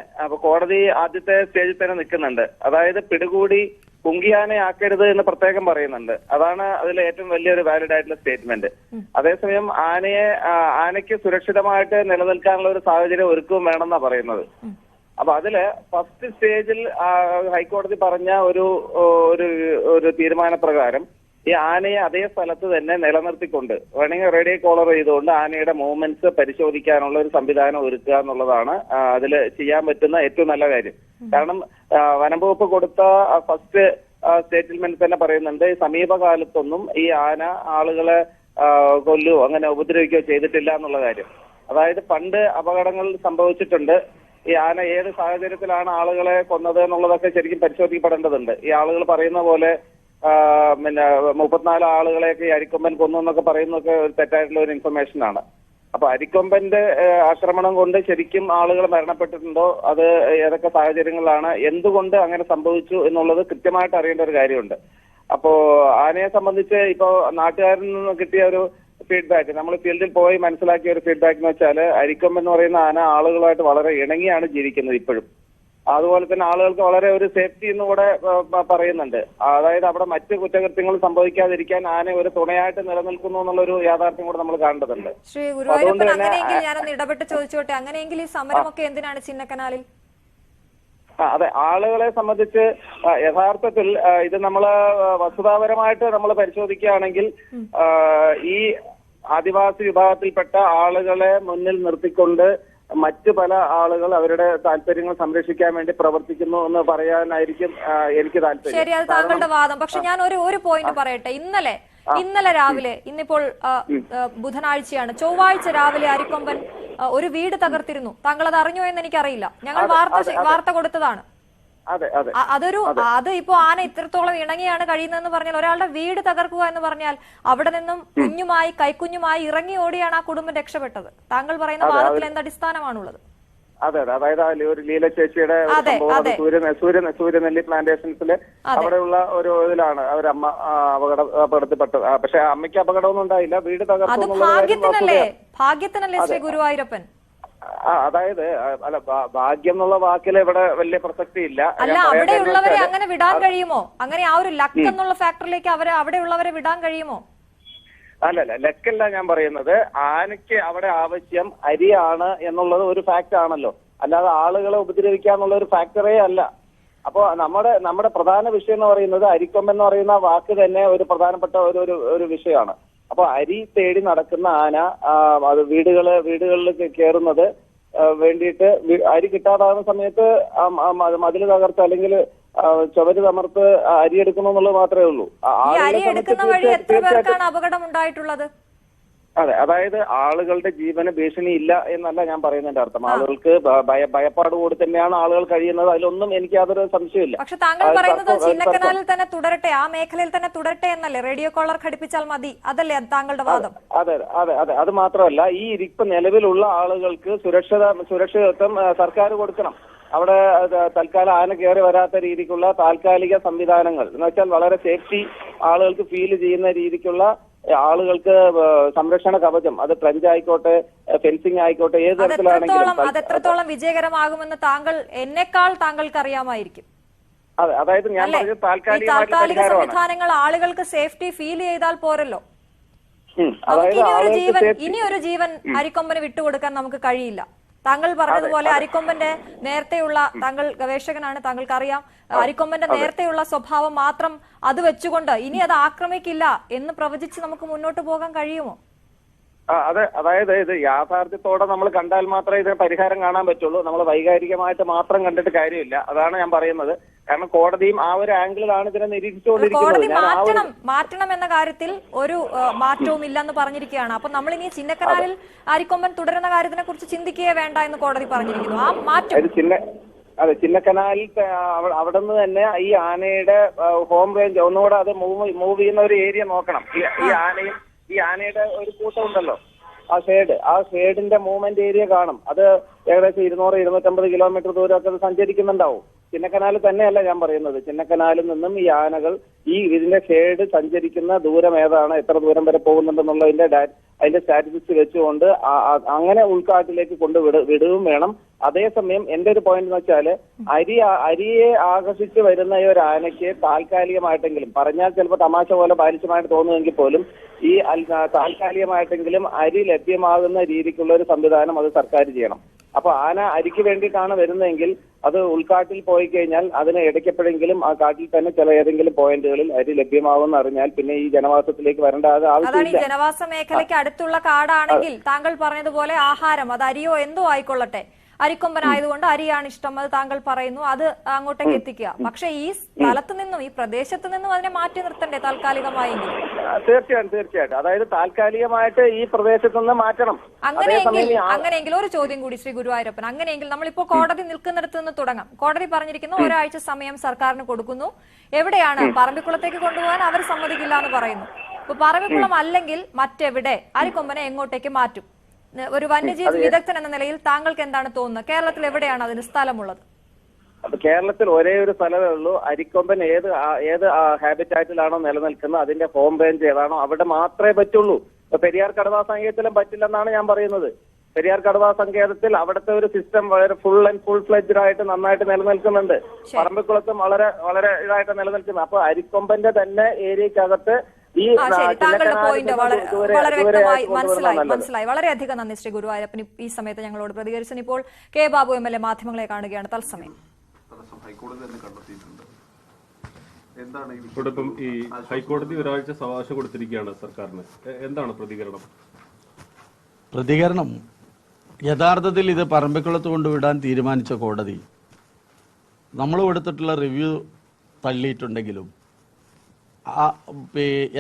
കോടതി ആദ്യത്തെ സ്റ്റേജിൽ തന്നെ നിൽക്കുന്നുണ്ട്. അതായത് പിടികൂടി കുങ്കിയാനയാക്കരുത് എന്ന് പ്രത്യേകം പറയുന്നുണ്ട്. അതാണ് അതിലെ ഏറ്റവും വലിയൊരു വാലിഡ് ആയിട്ടുള്ള സ്റ്റേറ്റ്മെന്റ്. അതേസമയം ആനയ്ക്ക് സുരക്ഷിതമായിട്ട് നിലനിൽക്കാനുള്ള ഒരു സാഹചര്യം ഒരുക്കവും വേണമെന്നാണ് പറയുന്നത്. അപ്പൊ അതില് ഫസ്റ്റ് സ്റ്റേജിൽ ഹൈക്കോടതി പറഞ്ഞ ഒരു തീരുമാനപ്രകാരം ഈ ആനയെ അതേ സ്ഥലത്ത് തന്നെ നിലനിർത്തിക്കൊണ്ട് വേണമെങ്കിൽ റേഡിയോ കോളർ ചെയ്തുകൊണ്ട് ആനയുടെ മൂവ്മെന്റ്സ് പരിശോധിക്കാനുള്ള ഒരു സംവിധാനം ഒരുക്കുക എന്നുള്ളതാണ് അതിൽ ചെയ്യാൻ പറ്റുന്ന ഏറ്റവും നല്ല കാര്യം. കാരണം വനം വകുപ്പ് കൊടുത്ത ഫസ്റ്റ് സ്റ്റേറ്റ്മെന്റ് തന്നെ പറയുന്നുണ്ട്, സമീപകാലത്തൊന്നും ഈ ആന ആളുകളെ കൊല്ലുകയോ അങ്ങനെ ഉപദ്രവിക്കുകയോ ചെയ്തിട്ടില്ല എന്നുള്ള കാര്യം. അതായത് പണ്ട് അപകടങ്ങൾ സംഭവിച്ചിട്ടുണ്ട്. ഈ ആന ഏത് സാഹചര്യത്തിലാണ് ആളുകളെ കൊന്നത് എന്നുള്ളതൊക്കെ ശരിക്കും പരിശോധിക്കപ്പെടേണ്ടതുണ്ട്. ഈ ആളുകൾ പറയുന്ന പോലെ 34 ആളുകളെയൊക്കെ ഈ അരിക്കൊമ്പൻ കൊന്നു എന്നൊക്കെ പറയുന്നതൊക്കെ ഒരു തെറ്റായിട്ടുള്ള ഒരു ഇൻഫർമേഷൻ ആണ്. അപ്പൊ അരിക്കൊമ്പന്റെ ആക്രമണം കൊണ്ട് ശരിക്കും ആളുകൾ മരണപ്പെട്ടിട്ടുണ്ടോ, അത് ഏതൊക്കെ സാഹചര്യങ്ങളിലാണ്, എന്തുകൊണ്ട് അങ്ങനെ സംഭവിച്ചു എന്നുള്ളത് കൃത്യമായിട്ട് അറിയേണ്ട ഒരു കാര്യമുണ്ട്. അപ്പോ ആനയെ സംബന്ധിച്ച് ഇപ്പോ നാട്ടുകാരിൽ നിന്ന് കിട്ടിയ ഒരു ഫീഡ്ബാക്ക്, നമ്മൾ ഫീൽഡിൽ പോയി മനസ്സിലാക്കിയ ഒരു ഫീഡ്ബാക്ക് എന്ന് വെച്ചാൽ അരിക്കൊമ്പൻ എന്ന് പറയുന്ന ആന ആളുകളുമായിട്ട് വളരെ ഇണങ്ങിയാണ് ജീവിക്കുന്നത് ഇപ്പോഴും. അതുപോലെ തന്നെ ആളുകൾക്ക് വളരെ ഒരു സേഫ്റ്റി എന്ന് കൂടെ പറയുന്നുണ്ട്. അതായത് അവിടെ മറ്റ് കുറ്റകൃത്യങ്ങൾ സംഭവിക്കാതിരിക്കാൻ ആന ഒരു തുണയായിട്ട് നിലനിൽക്കുന്നു എന്നുള്ളൊരു യാഥാർത്ഥ്യം കൂടെ നമ്മൾ കാണേണ്ടതുണ്ട്. ശ്രീ ഗുരുവായൂരപ്പൻ, അങ്ങനെയെങ്കിൽ ഞാനൊന്ന് ഇടപെട്ട് ചോദിച്ചോട്ടെ, അങ്ങനെയെങ്കിൽ ഈ സമരമൊക്കെ എന്തിനാണ് ചിന്നക്കനാലിൽ? അതെ, ആളുകളെ സംബന്ധിച്ച് യഥാർത്ഥത്തിൽ ഇത് നമ്മള് വസ്തുതാപരമായിട്ട് നമ്മൾ പരിശോധിക്കുകയാണെങ്കിൽ ഈ ആദിവാസി വിഭാഗത്തിൽപ്പെട്ട ആളുകളെ മുന്നിൽ നിർത്തിക്കൊണ്ട് മറ്റു പല ആളുകൾ അവരുടെ താല്പര്യങ്ങൾ സംരക്ഷിക്കാൻ വേണ്ടി പ്രവർത്തിക്കുന്നു എന്ന് പറയാനായിരിക്കും എനിക്ക് താല്പര്യം. ശരി, അത് താങ്കളുടെ വാദം. പക്ഷെ ഞാൻ ഒരു പോയിന്റ് പറയട്ടെ. ഇന്നലെ രാവിലെ, ഇന്നിപ്പോൾ ബുധനാഴ്ചയാണ്, ചൊവ്വാഴ്ച രാവിലെ അരിക്കൊമ്പൻ ഒരു വീട് തകർത്തിരുന്നു. താങ്കൾ അത് അറിഞ്ഞോ എന്ന് എനിക്കറിയില്ല. ഞങ്ങൾ വാർത്ത കൊടുത്തതാണ്. അത് ഇപ്പോ ആന ഇത്രത്തോളം ഇണങ്ങിയാണ് കഴിയുന്നതെന്ന് പറഞ്ഞാൽ, ഒരാളുടെ വീട് തകർക്കുക എന്ന് പറഞ്ഞാൽ അവിടെ നിന്നും കൈക്കുഞ്ഞുമായി ഇറങ്ങി ഓടിയാണ് ആ കുടുംബം രക്ഷപ്പെട്ടത്. താങ്കൾ പറയുന്ന വാദത്തിൽ എന്ത് അടിസ്ഥാനമാണുള്ളത്? അതെ, അതായത് ഒരു ലീല ചേച്ചിയുടെ സൂര്യനെല്ലി പ്ലാന്റേഷൻസില് അവിടെയുള്ള ഒരു ഇതിലാണ് അവരമ്മ അപകടത്തിൽപ്പെട്ടത്. പക്ഷെ അമ്മയ്ക്ക് അപകടമൊന്നും ഉണ്ടായില്ല, വീട് തകർത്തു. ഭാഗ്യത്തിനല്ലേ ശ്രീ ഗുരുവായൂരപ്പൻ? അതായത് അല്ല, ഭാഗ്യം എന്നുള്ള വാക്കിൽ ഇവിടെ വലിയ പ്രസക്തി ഇല്ല. അല്ല, അവിടെയുള്ളവരെ അങ്ങനെ വിടാൻ കഴിയുമോ? അങ്ങനെ ആ ഒരു ലക്ക് എന്നുള്ള ഫാക്ടറിലേക്ക് അവിടെയുള്ളവരെ വിടാൻ കഴിയുമോ? അല്ലല്ല, ലക്കല്ല ഞാൻ പറയുന്നത്. ആനയ്ക്ക് അവിടെ ആവശ്യം അരിയാണ് എന്നുള്ളത് ഒരു ഫാക്ട് ആണല്ലോ, അല്ലാതെ ആളുകളെ ഉപദ്രവിക്കാന്നുള്ള ഒരു ഫാക്ടറേ അല്ല. അപ്പോ നമ്മുടെ പ്രധാന വിഷയം എന്ന് പറയുന്നത് അരിക്കൊമ്പൻ എന്ന് പറയുന്ന വാക്ക് തന്നെ ഒരു പ്രധാനപ്പെട്ട ഒരു വിഷയമാണ്. അപ്പൊ അരി തേടി നടക്കുന്ന ആന അത് വീടുകളിൽ കയറുന്നത് വേണ്ടിയിട്ട് അരി കിട്ടാതാകുന്ന സമയത്ത് മതില് തകർത്ത് അല്ലെങ്കിൽ ചുവര് തമർത്ത് അരി എടുക്കണമെന്നുള്ളത് മാത്രമേ ഉള്ളൂ. ഈ അരി എടുക്കുന്ന വഴി എത്ര പേർക്കാണ് അപകടം ഉണ്ടായിട്ടുള്ളത്? അതെ, അതായത് ആളുകളുടെ ജീവന് ഭീഷണി ഇല്ല എന്നല്ല ഞാൻ പറയുന്നതിന്റെ അർത്ഥം. ആളുകൾക്ക് ഭയപ്പാടുകൂടി തന്നെയാണ് ആളുകൾ കഴിയുന്നത്. അതിലൊന്നും എനിക്ക് യാതൊരു സംശയമില്ല. പക്ഷെ താങ്കൾ പറയുന്നത് ചിന്നക്കനാലിൽ തന്നെ തുടരട്ടെ, ആ മേഖലയിൽ തന്നെ തുടരട്ടെ എന്നല്ലേ? റേഡിയോ കോളർ ഘടിപ്പിച്ചാൽ മതി, അതല്ലേ താങ്കളുടെ വാദം? അതെ അതെ അതെ. അത് മാത്രമല്ല, ഈ ഇപ്പൊ നിലവിലുള്ള ആളുകൾക്ക് സുരക്ഷിതത്വം സർക്കാർ കൊടുക്കണം. അവിടെ തൽക്കാലം ആന കയറി വരാത്ത രീതിക്കുള്ള താൽക്കാലിക സംവിധാനങ്ങൾ എന്ന് വെച്ചാൽ വളരെ സേഫ്റ്റി ആളുകൾക്ക് ഫീൽ ചെയ്യുന്ന രീതിക്കുള്ള ആളുകൾക്ക് സംരക്ഷണ കവചം, അത് ട്രെഞ്ച് ആയിക്കോട്ടെ ഫെൻസിങ് ആയിക്കോട്ടെ ഏത് തരത്തിലാണെങ്കിലും അതെത്രത്തോളം വിജയകരമാകുമെന്ന് എന്നെക്കാൾ താങ്കൾക്ക് അറിയാമായിരിക്കും. അതെ, അതായത് ഞാൻ പറഞ്ഞത് താൽക്കാലിക സംവിധാനങ്ങൾ ആളുകൾക്ക് സേഫ്റ്റി ഫീൽ ചെയ്താൽ പോരല്ലോ. ഇനിയൊരു ജീവൻ അരിക്കൊമ്പന് വിട്ടുകൊടുക്കാൻ നമുക്ക് കഴിയില്ല. താങ്കൾ പറഞ്ഞതുപോലെ അരിക്കൊമ്പന്റെ നേരത്തെയുള്ള, താങ്കൾ ഗവേഷകനാണ്, താങ്കൾക്ക് അറിയാം, അരിക്കൊമ്പന്റെ നേരത്തെയുള്ള സ്വഭാവം മാത്രം അത് വെച്ചുകൊണ്ട് ഇനി അത് ആക്രമിക്കില്ല എന്ന് പ്രവചിച്ച് നമുക്ക് മുന്നോട്ട് പോകാൻ കഴിയുമോ? അതെ, അതായത് ഇത് യാഥാർത്ഥ്യത്തോടെ നമ്മൾ കണ്ടാൽ മാത്രമേ ഇതിന് പരിഹാരം കാണാൻ പറ്റുള്ളൂ. നമ്മൾ വൈകാരികമായിട്ട് മാത്രം കണ്ടിട്ട് കാര്യമില്ല. അതാണ് ഞാൻ പറയുന്നത്. കാരണം കോടതിയും ആ ഒരു ആംഗിളിലാണ് ഇതിനെ നിരീക്ഷിച്ചുകൊണ്ടിരിക്കുന്നത്. മാറ്റണം എന്ന കാര്യത്തിൽ ഒരു മാറ്റവും ഇല്ലെന്ന് പറഞ്ഞിരിക്കുകയാണ്. അപ്പൊ നമ്മൾ ഇനി ചിന്നക്കനാലിൽ അരിക്കൊമ്പൻ തുടരുന്ന കാര്യത്തിനെ കുറിച്ച് ചിന്തിക്കുകയേ വേണ്ട എന്ന് കോടതി പറഞ്ഞിരിക്കുന്നു. ആ മാറ്റം അതെ, ചിന്നക്കനാലിൽ അവിടെ നിന്ന് തന്നെ ഈ ആനയുടെ ഹോം റേഞ്ച് ഒന്നുകൂടെ അത് മൂവ് ചെയ്യുന്ന ഒരു ഏരിയ നോക്കണം. ഈ ആനയുടെ ഒരു കൂട്ടം ഉണ്ടല്ലോ, ആ ഷേഡിന്റെ മൂവ്മെന്റ് ഏരിയ കാണും. അത് ഏകദേശം 200-250 കിലോമീറ്റർ ദൂരമൊക്കെ അത് സഞ്ചരിക്കുന്നുണ്ടാവും. ചിന്നക്കനാലിൽ തന്നെയല്ല ഞാൻ പറയുന്നത്, ചിന്നക്കനാലിൽ നിന്നും ഈ ആനകൾ ഇതിന്റെ ഷേഡ് സഞ്ചരിക്കുന്ന ദൂരം ഏതാണ്, എത്ര ദൂരം വരെ പോകുന്നുണ്ടെന്നുള്ളതിന്റെ അതിന്റെ സ്റ്റാറ്റിസ്റ്റിക്സ് വെച്ചുകൊണ്ട് അങ്ങനെ ഉൾക്കാട്ടിലേക്ക് വിടുകയും വേണം. അതേസമയം എന്റെ ഒരു പോയിന്റ് എന്ന് വെച്ചാല് അരിയെ ആകർഷിച്ച് വരുന്ന ഈ ഒരു ആനയ്ക്ക് താൽക്കാലികമായിട്ടെങ്കിലും, പറഞ്ഞാൽ ചിലപ്പോൾ തമാശ പോലെ ബാലിശമായിട്ട് തോന്നുമെങ്കിൽ പോലും ഈ താൽക്കാലികമായിട്ടെങ്കിലും അരി ലഭ്യമാകുന്ന രീതിക്കുള്ള ഒരു സംവിധാനം അത് സർക്കാർ ചെയ്യണം. അപ്പൊ ആന അരിക്ക് വേണ്ടിയിട്ടാണ് വരുന്നതെങ്കിൽ അത് ഉൾക്കാട്ടിൽ പോയി കഴിഞ്ഞാൽ അതിന് ഇടയ്ക്കെപ്പോഴെങ്കിലും ആ കാട്ടിൽ തന്നെ ചില ഏതെങ്കിലും പോയിന്റുകളിൽ അരി ലഭ്യമാവുമെന്ന് അറിഞ്ഞാൽ പിന്നെ ഈ ജനവാസത്തിലേക്ക് വരേണ്ട ആവശ്യമില്ല. ജനവാസ മേഖലയ്ക്ക് അടുത്തുള്ള കാടാണെങ്കിൽ താങ്കൾ പറഞ്ഞതുപോലെ ആഹാരം, അത് അരിയോ എന്തോ ആയിക്കൊള്ളട്ടെ, അരിക്കൊമ്പനായതുകൊണ്ട് അരിയാണ് ഇഷ്ടം, അത് താങ്കൾ പറയുന്നു, അത് അങ്ങോട്ടേക്ക് എത്തിക്കുക. പക്ഷെ ഈ സ്ഥലത്ത് നിന്നും, ഈ പ്രദേശത്ത് നിന്നും അതിനെ മാറ്റി നിർത്തണ്ടേ താൽക്കാലികമായെങ്കിൽ? തീർച്ചയായിട്ടും. അതായത് താൽക്കാലികമായിട്ട് ഈ പ്രദേശത്ത് നിന്ന് മാറ്റണം. അങ്ങനെയെങ്കിൽ ഒരു ചോദ്യം കൂടി ശ്രീ ഗുരുവായൂരപ്പൻ, അങ്ങനെയെങ്കിൽ നമ്മളിപ്പോൾ കോടതി നിൽക്കുന്നിടത്ത് നിന്ന് തുടങ്ങാം. കോടതി പറഞ്ഞിരിക്കുന്നു ഒരാഴ്ച സമയം സർക്കാരിന് കൊടുക്കുന്നു. എവിടെയാണ്? പറമ്പിക്കുളത്തേക്ക് കൊണ്ടുപോകാൻ അവർ സമ്മതിക്കില്ല എന്ന് പറയുന്നു. ഇപ്പൊ പറമ്പിക്കുളം അല്ലെങ്കിൽ മറ്റെവിടെ അരിക്കൊമ്പനെ എങ്ങോട്ടേക്ക് മാറ്റും? ഒരു വന്യജീവി വിദഗ്ധൻ എന്ന നിലയിൽ താങ്കൾക്ക് എന്താണ് തോന്നുന്നത്? കേരളത്തിൽ എവിടെയാണ് അതിന് സ്ഥലമുള്ളത്? കേരളത്തിൽ ഒരേ ഒരു സ്ഥലമേ ഉള്ളൂ. അരിക്കൊമ്പൻ ഏത് ഹാബിറ്റാറ്റിലാണോ നിലനിൽക്കുന്നത്, അതിന്റെ ഹോം റേഞ്ച് ഏതാണോ അവിടെ മാത്രമേ പറ്റുള്ളൂ. ഇപ്പൊ പെരിയാർ കടുവാ സങ്കേതത്തിലും പറ്റില്ലെന്നാണ് ഞാൻ പറയുന്നത്. പെരിയാർ കടുവാ സങ്കേതത്തിൽ അവിടുത്തെ ഒരു സിസ്റ്റം വളരെ ഫുൾ ഫ്ലെഡ്ജഡ് ആയിട്ട് നന്നായിട്ട് നിലനിൽക്കുന്നുണ്ട്. പറമ്പിക്കുളത്തും വളരെ ഇതായിട്ട് നിലനിൽക്കുന്നത്. അപ്പൊ അരിക്കൊമ്പന്റെ തന്നെ ഏരിയക്കകത്ത് താങ്കളുടെ പോയിന്റ് വളരെ വ്യക്തമായി മനസ്സിലായി. വളരെയധികം നന്ദി ശ്രീ ഗുരുവായൂരപ്പൻ ഈ സമയത്ത് ഞങ്ങളോട് പ്രതികരിച്ചു. ഇപ്പോൾ കെ ബാബു MLA മാധ്യമങ്ങളെ കാണുകയാണ് തത്സമയം. ഇപ്പം ഈ ഹൈക്കോടതി ഒരാഴ്ച സാവകാശം കൊടുത്തിരിക്കുകയാണ് സർക്കാരിന്. എന്താണ് പ്രതികരണം? യഥാർത്ഥത്തിൽ ഇത് പറമ്പിക്കുളത്ത് കൊണ്ടുവിടാൻ തീരുമാനിച്ച കോടതി നമ്മൾ കൊടുത്തിട്ടുള്ള റിവ്യൂ തള്ളിയിട്ടുണ്ടെങ്കിലും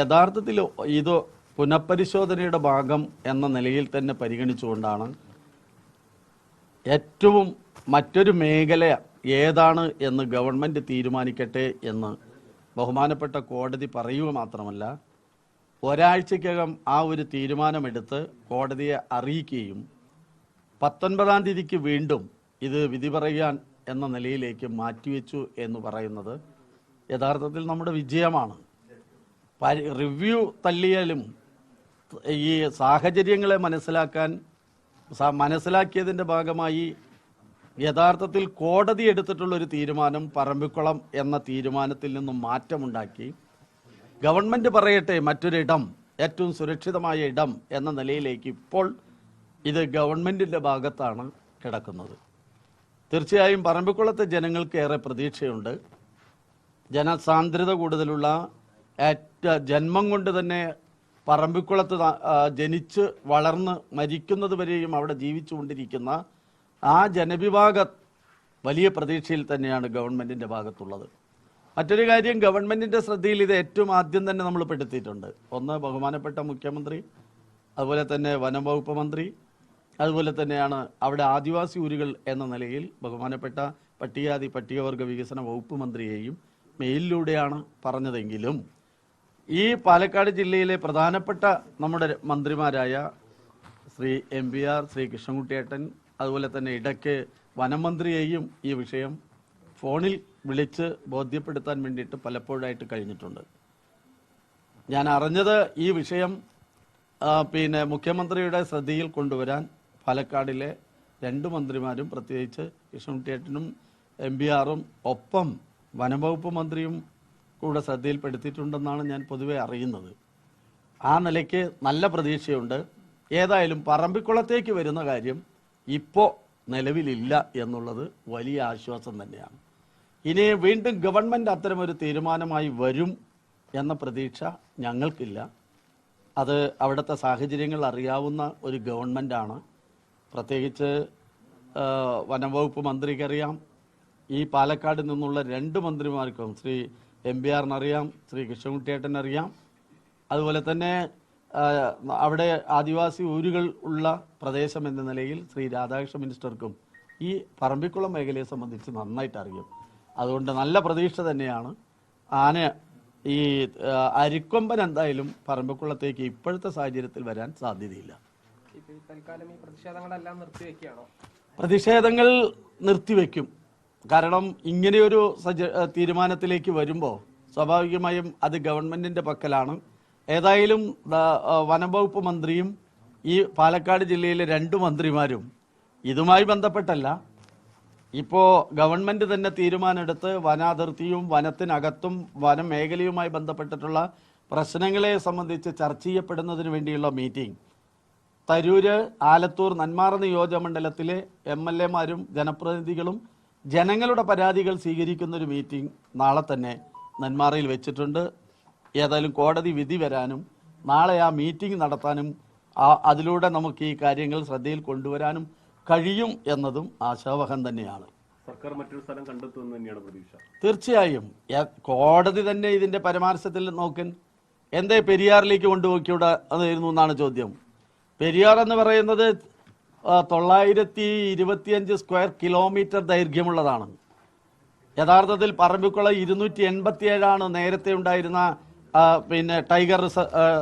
യഥാർത്ഥത്തിൽ ഇത് പുനഃപരിശോധനയുടെ ഭാഗം എന്ന നിലയിൽ തന്നെ പരിഗണിച്ചുകൊണ്ടാണ് ഏറ്റവും മറ്റൊരു മേഖല ഏതാണ് എന്ന് ഗവൺമെൻറ് തീരുമാനിക്കട്ടെ എന്ന് ബഹുമാനപ്പെട്ട കോടതി പറയുക മാത്രമല്ല ഒരാഴ്ചക്കകം ആ ഒരു തീരുമാനമെടുത്ത് കോടതിയെ അറിയിക്കുകയും 19-ാം തീയതിക്ക് വീണ്ടും ഇത് വിധി പറയാൻ എന്ന നിലയിലേക്ക് മാറ്റിവെച്ചു എന്ന് പറയുന്നത് യഥാർത്ഥത്തിൽ നമ്മുടെ വിജയമാണ്. റിവ്യൂ തള്ളിയാലും ഈ സാഹചര്യങ്ങളെ മനസ്സിലാക്കിയതിൻ്റെ ഭാഗമായി യഥാർത്ഥത്തിൽ കോടതി എടുത്തിട്ടുള്ളൊരു തീരുമാനം പറമ്പിക്കുളം എന്ന തീരുമാനത്തിൽ നിന്നും മാറ്റമുണ്ടാക്കി ഗവൺമെൻറ് പറയട്ടെ മറ്റൊരിടം, ഏറ്റവും സുരക്ഷിതമായ ഇടം എന്ന നിലയിലേക്ക് ഇപ്പോൾ ഇത് ഗവൺമെൻറ്റിൻ്റെ ഭാഗത്താണ് കിടക്കുന്നത്. തീർച്ചയായും പറമ്പിക്കുളത്തെ ജനങ്ങൾക്ക് ഏറെ പ്രതീക്ഷയുണ്ട്. ജനസാന്ദ്രത കൂടുതലുള്ള ജന്മം കൊണ്ട് തന്നെ പറമ്പിക്കുളത്ത് ജനിച്ച് വളർന്ന് മരിക്കുന്നത് വരെയും അവിടെ ജീവിച്ചുകൊണ്ടിരിക്കുന്ന ആ ജനവിഭാഗം വലിയ പ്രതീക്ഷയിൽ തന്നെയാണ് ഗവൺമെൻറ്റിൻ്റെ ഭാഗത്തുള്ളത്. മറ്റൊരു കാര്യം, ഗവൺമെൻറ്റിൻ്റെ ശ്രദ്ധയിൽ ഇത് ഏറ്റവും ആദ്യം തന്നെ നമ്മൾ പെടുത്തിയിട്ടുണ്ട്. ഒന്ന്, ബഹുമാനപ്പെട്ട മുഖ്യമന്ത്രി, അതുപോലെ തന്നെ വനം വകുപ്പ് മന്ത്രി, അതുപോലെ തന്നെയാണ് അവിടെ ആദിവാസി ഊരുകൾ എന്ന നിലയിൽ ബഹുമാനപ്പെട്ട പട്ടികവർഗ വികസന വകുപ്പ് മന്ത്രിയെയും മെയിലിലൂടെയാണ് പറഞ്ഞതെങ്കിലും ഈ പാലക്കാട് ജില്ലയിലെ പ്രധാനപ്പെട്ട നമ്മുടെ മന്ത്രിമാരായ ശ്രീ MBR, ശ്രീ കൃഷ്ണൻകുട്ടിയേട്ടൻ, അതുപോലെ തന്നെ ഇടയ്ക്ക് വനമന്ത്രിയെയും ഈ വിഷയം ഫോണിൽ വിളിച്ച് ബോധ്യപ്പെടുത്താൻ വേണ്ടിയിട്ട് പലപ്പോഴായിട്ട് കഴിഞ്ഞിട്ടുണ്ട്. ഞാൻ അറിഞ്ഞത് ഈ വിഷയം മുഖ്യമന്ത്രിയുടെ ശ്രദ്ധയിൽ കൊണ്ടുവരാൻ പാലക്കാടിലെ 2 മന്ത്രിമാരും, പ്രത്യേകിച്ച് കൃഷ്ണൻകുട്ടിയേട്ടനും MBRഉം ഒപ്പം വനംവകുപ്പ് മന്ത്രിയും കൂടെ ശ്രദ്ധയിൽപ്പെടുത്തിയിട്ടുണ്ടെന്നാണ് ഞാൻ പൊതുവെ അറിയുന്നത്. ആ നിലയ്ക്ക് നല്ല പ്രതീക്ഷയുണ്ട്. ഏതായാലും പറമ്പിക്കുളത്തേക്ക് വരുന്ന കാര്യം ഇപ്പോൾ നിലവിലില്ല എന്നുള്ളത് വലിയ ആശ്വാസം തന്നെയാണ്. ഇനി വീണ്ടും ഗവൺമെൻറ് അത്തരമൊരു തീരുമാനമായി വരും എന്ന പ്രതീക്ഷ ഞങ്ങൾക്കില്ല. അത് അവിടുത്തെ സാഹചര്യങ്ങൾ അറിയാവുന്ന ഒരു ഗവൺമെൻറ്റാണ്. പ്രത്യേകിച്ച് വനംവകുപ്പ് മന്ത്രിക്കറിയാം, ഈ പാലക്കാട് നിന്നുള്ള 2 മന്ത്രിമാർക്കും, ശ്രീ MBRനറിയാം, ശ്രീ കൃഷ്ണൻകുട്ടിയേട്ടനറിയാം, അതുപോലെ തന്നെ അവിടെ ആദിവാസി ഊരുകൾ ഉള്ള പ്രദേശം എന്ന നിലയിൽ ശ്രീ രാധാകൃഷ്ണ മിനിസ്റ്റർക്കും ഈ പറമ്പിക്കുളം മേഖലയെ സംബന്ധിച്ച് നന്നായിട്ട് അറിയും. അതുകൊണ്ട് നല്ല പ്രതീക്ഷ തന്നെയാണ്. ഈ അരിക്കൊമ്പൻ എന്തായാലും പറമ്പിക്കുളത്തേക്ക് ഇപ്പോഴത്തെ സാഹചര്യത്തിൽ വരാൻ സാധ്യതയില്ല. പ്രതിഷേധങ്ങൾ നിർത്തിവെക്കും. കാരണം ഇങ്ങനെയൊരു തീരുമാനത്തിലേക്ക് വരുമ്പോൾ സ്വാഭാവികമായും അത് ഗവൺമെൻറ്റിൻ്റെ പക്കലാണ്. ഏതായാലും വനംവകുപ്പ് മന്ത്രിയും ഈ പാലക്കാട് ജില്ലയിലെ 2 മന്ത്രിമാരും ഇതുമായി ബന്ധപ്പെട്ടല്ല, ഇപ്പോൾ ഗവൺമെൻറ് തന്നെ തീരുമാനമെടുത്ത് വനാതിർത്തിയും വനത്തിനകത്തും വനമേഖലയുമായി ബന്ധപ്പെട്ടിട്ടുള്ള പ്രശ്നങ്ങളെ സംബന്ധിച്ച് ചർച്ച ചെയ്യപ്പെടുന്നതിന് വേണ്ടിയുള്ള മീറ്റിംഗ് തരൂര്, ആലത്തൂർ, നെന്മാറ നിയോജകമണ്ഡലത്തിലെ MLAമാരും ജനപ്രതിനിധികളും ജനങ്ങളുടെ പരാതികൾ സ്വീകരിക്കുന്നൊരു മീറ്റിംഗ് നാളെ തന്നെ നെന്മാറയിൽ വെച്ചിട്ടുണ്ട്. ഏതായാലും കോടതി വിധി വരാനും നാളെ ആ മീറ്റിംഗ് നടത്താനും അതിലൂടെ നമുക്ക് ഈ കാര്യങ്ങൾ ശ്രദ്ധയിൽ കൊണ്ടുവരാനും കഴിയും എന്നതും ആശാവഹം തന്നെയാണ്. സർക്കാർ മറ്റൊരു സ്ഥലം കണ്ടെത്തുമെന്ന് തന്നെയാണ് പ്രതീക്ഷ. തീർച്ചയായും കോടതി തന്നെ ഇതിന്റെ പരാമർശത്തിൽ നോക്കൻ എന്തേ പെരിയാറിലേക്ക് കൊണ്ടുപോയിക്കൂടെ അതായിരുന്നു എന്നാണ് ചോദ്യം. പെരിയാർ എന്ന് പറയുന്നത് 925 സ്ക്വയർ കിലോമീറ്റർ ദൈർഘ്യമുള്ളതാണ്. യഥാർത്ഥത്തിൽ പറമ്പിക്കുളം 287 നേരത്തെ ഉണ്ടായിരുന്ന ടൈഗർ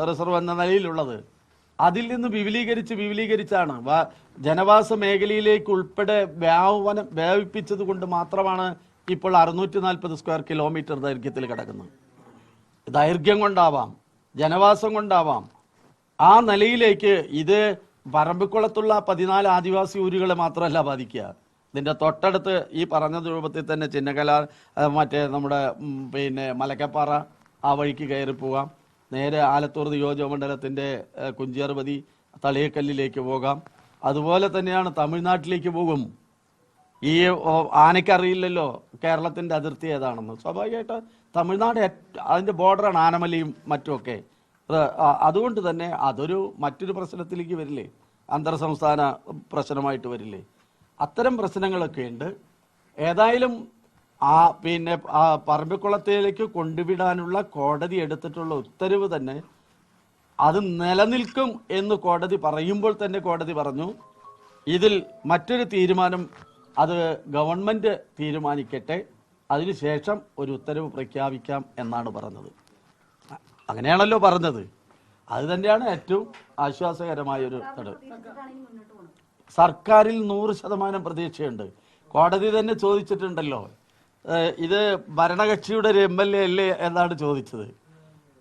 റിസർവ് എന്ന നിലയിലുള്ളത്. അതിൽ നിന്ന് വിപുലീകരിച്ചാണ് ജനവാസ മേഖലയിലേക്ക് ഉൾപ്പെടെ വ്യാപിപ്പിച്ചത് കൊണ്ട് മാത്രമാണ് ഇപ്പോൾ 640 സ്ക്വയർ കിലോമീറ്റർ ദൈർഘ്യത്തിൽ കിടക്കുന്നത്. ദൈർഘ്യം കൊണ്ടാവാം, ജനവാസം കൊണ്ടാവാം. ആ നിലയിലേക്ക് ഇത് പറമ്പിക്കുളത്തുള്ള 14 ആദിവാസി ഊരുകളെ മാത്രമല്ല ബാധിക്കുക. ഇതിൻ്റെ തൊട്ടടുത്ത് ഈ പറഞ്ഞ രൂപത്തിൽ തന്നെ ചിന്നക്കല, നമ്മുടെ മലക്കപ്പാറ, ആ വഴിക്ക് കയറി പോകാം. നേരെ ആലത്തൂർ നിയോജകമണ്ഡലത്തിൻ്റെ കുഞ്ചേർപതി, തളിയക്കല്ലിലേക്ക് പോകാം. അതുപോലെ തന്നെയാണ് തമിഴ്നാട്ടിലേക്ക് പോകും. ഈ ആനയ്ക്കറിയില്ലല്ലോ കേരളത്തിൻ്റെ അതിർത്തി ഏതാണെന്ന്. സ്വാഭാവികമായിട്ട് തമിഴ്നാട് അതിൻ്റെ ബോർഡറാണ് ആനമലയും മറ്റുമൊക്കെ. അതുകൊണ്ട് തന്നെ അതൊരു മറ്റൊരു പ്രശ്നത്തിലേക്ക് വരില്ലേ, അന്തർ സംസ്ഥാന പ്രശ്നമായിട്ട് വരില്ലേ. അത്തരം പ്രശ്നങ്ങളൊക്കെ ഉണ്ട്. ഏതായാലും പറമ്പിക്കുളത്തിലേക്ക് കൊണ്ടുവിടാനുള്ള കോടതി എടുത്തിട്ടുള്ള ഉത്തരവ് തന്നെ അത് നിലനിൽക്കും എന്ന് കോടതി പറയുമ്പോൾ തന്നെ കോടതി പറഞ്ഞു, ഇതിൽ മറ്റൊരു തീരുമാനം അത് ഗവൺമെൻറ് തീരുമാനിക്കട്ടെ, അതിനുശേഷം ഒരു ഉത്തരവ് പ്രഖ്യാപിക്കാം എന്നാണ് പറഞ്ഞത്. അങ്ങനെയാണല്ലോ പറഞ്ഞത്. അത് തന്നെയാണ് ഏറ്റവും ആശ്വാസകരമായൊരു ഘടകം. സർക്കാരിൽ 100% പ്രതീക്ഷയുണ്ട്. കോടതി തന്നെ ചോദിച്ചിട്ടുണ്ടല്ലോ, ഇത് ഭരണകക്ഷിയുടെ ഒരു MLA അല്ലേ എന്നാണ് ചോദിച്ചത്.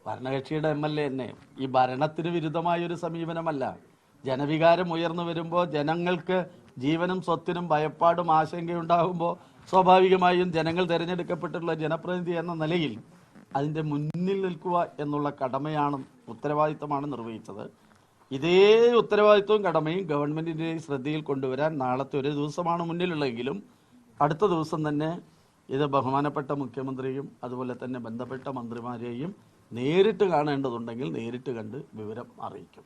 ഭരണകക്ഷിയുടെ MLA തന്നെ. ഈ ഭരണത്തിന് വിരുദ്ധമായൊരു സമീപനമല്ല. ജനവികാരം ഉയർന്നു വരുമ്പോൾ, ജനങ്ങൾക്ക് ജീവനും സ്വത്തിനും ഭയപ്പാടും ആശങ്കയുണ്ടാകുമ്പോൾ സ്വാഭാവികമായും ജനങ്ങൾ തിരഞ്ഞെടുക്കപ്പെട്ടിട്ടുള്ള ജനപ്രതിനിധി എന്ന നിലയിൽ അതിൻ്റെ മുന്നിൽ നിൽക്കുക എന്നുള്ള കടമയാണ്, ഉത്തരവാദിത്തമാണ് നിർവഹിച്ചത്. ഇതേ ഉത്തരവാദിത്വവും കടമയും ഗവൺമെൻറ്റിൻ്റെ ശ്രദ്ധയിൽ കൊണ്ടുവരാൻ നാളത്തെ ഒരു ദിവസമാണ് മുന്നിലുള്ളതെങ്കിലും അടുത്ത ദിവസം തന്നെ ഇത് ബഹുമാനപ്പെട്ട മുഖ്യമന്ത്രിയും അതുപോലെ തന്നെ ബന്ധപ്പെട്ട മന്ത്രിമാരെയും നേരിട്ട് കാണേണ്ടതുണ്ടെങ്കിൽ നേരിട്ട് കണ്ട് വിവരം അറിയിക്കും.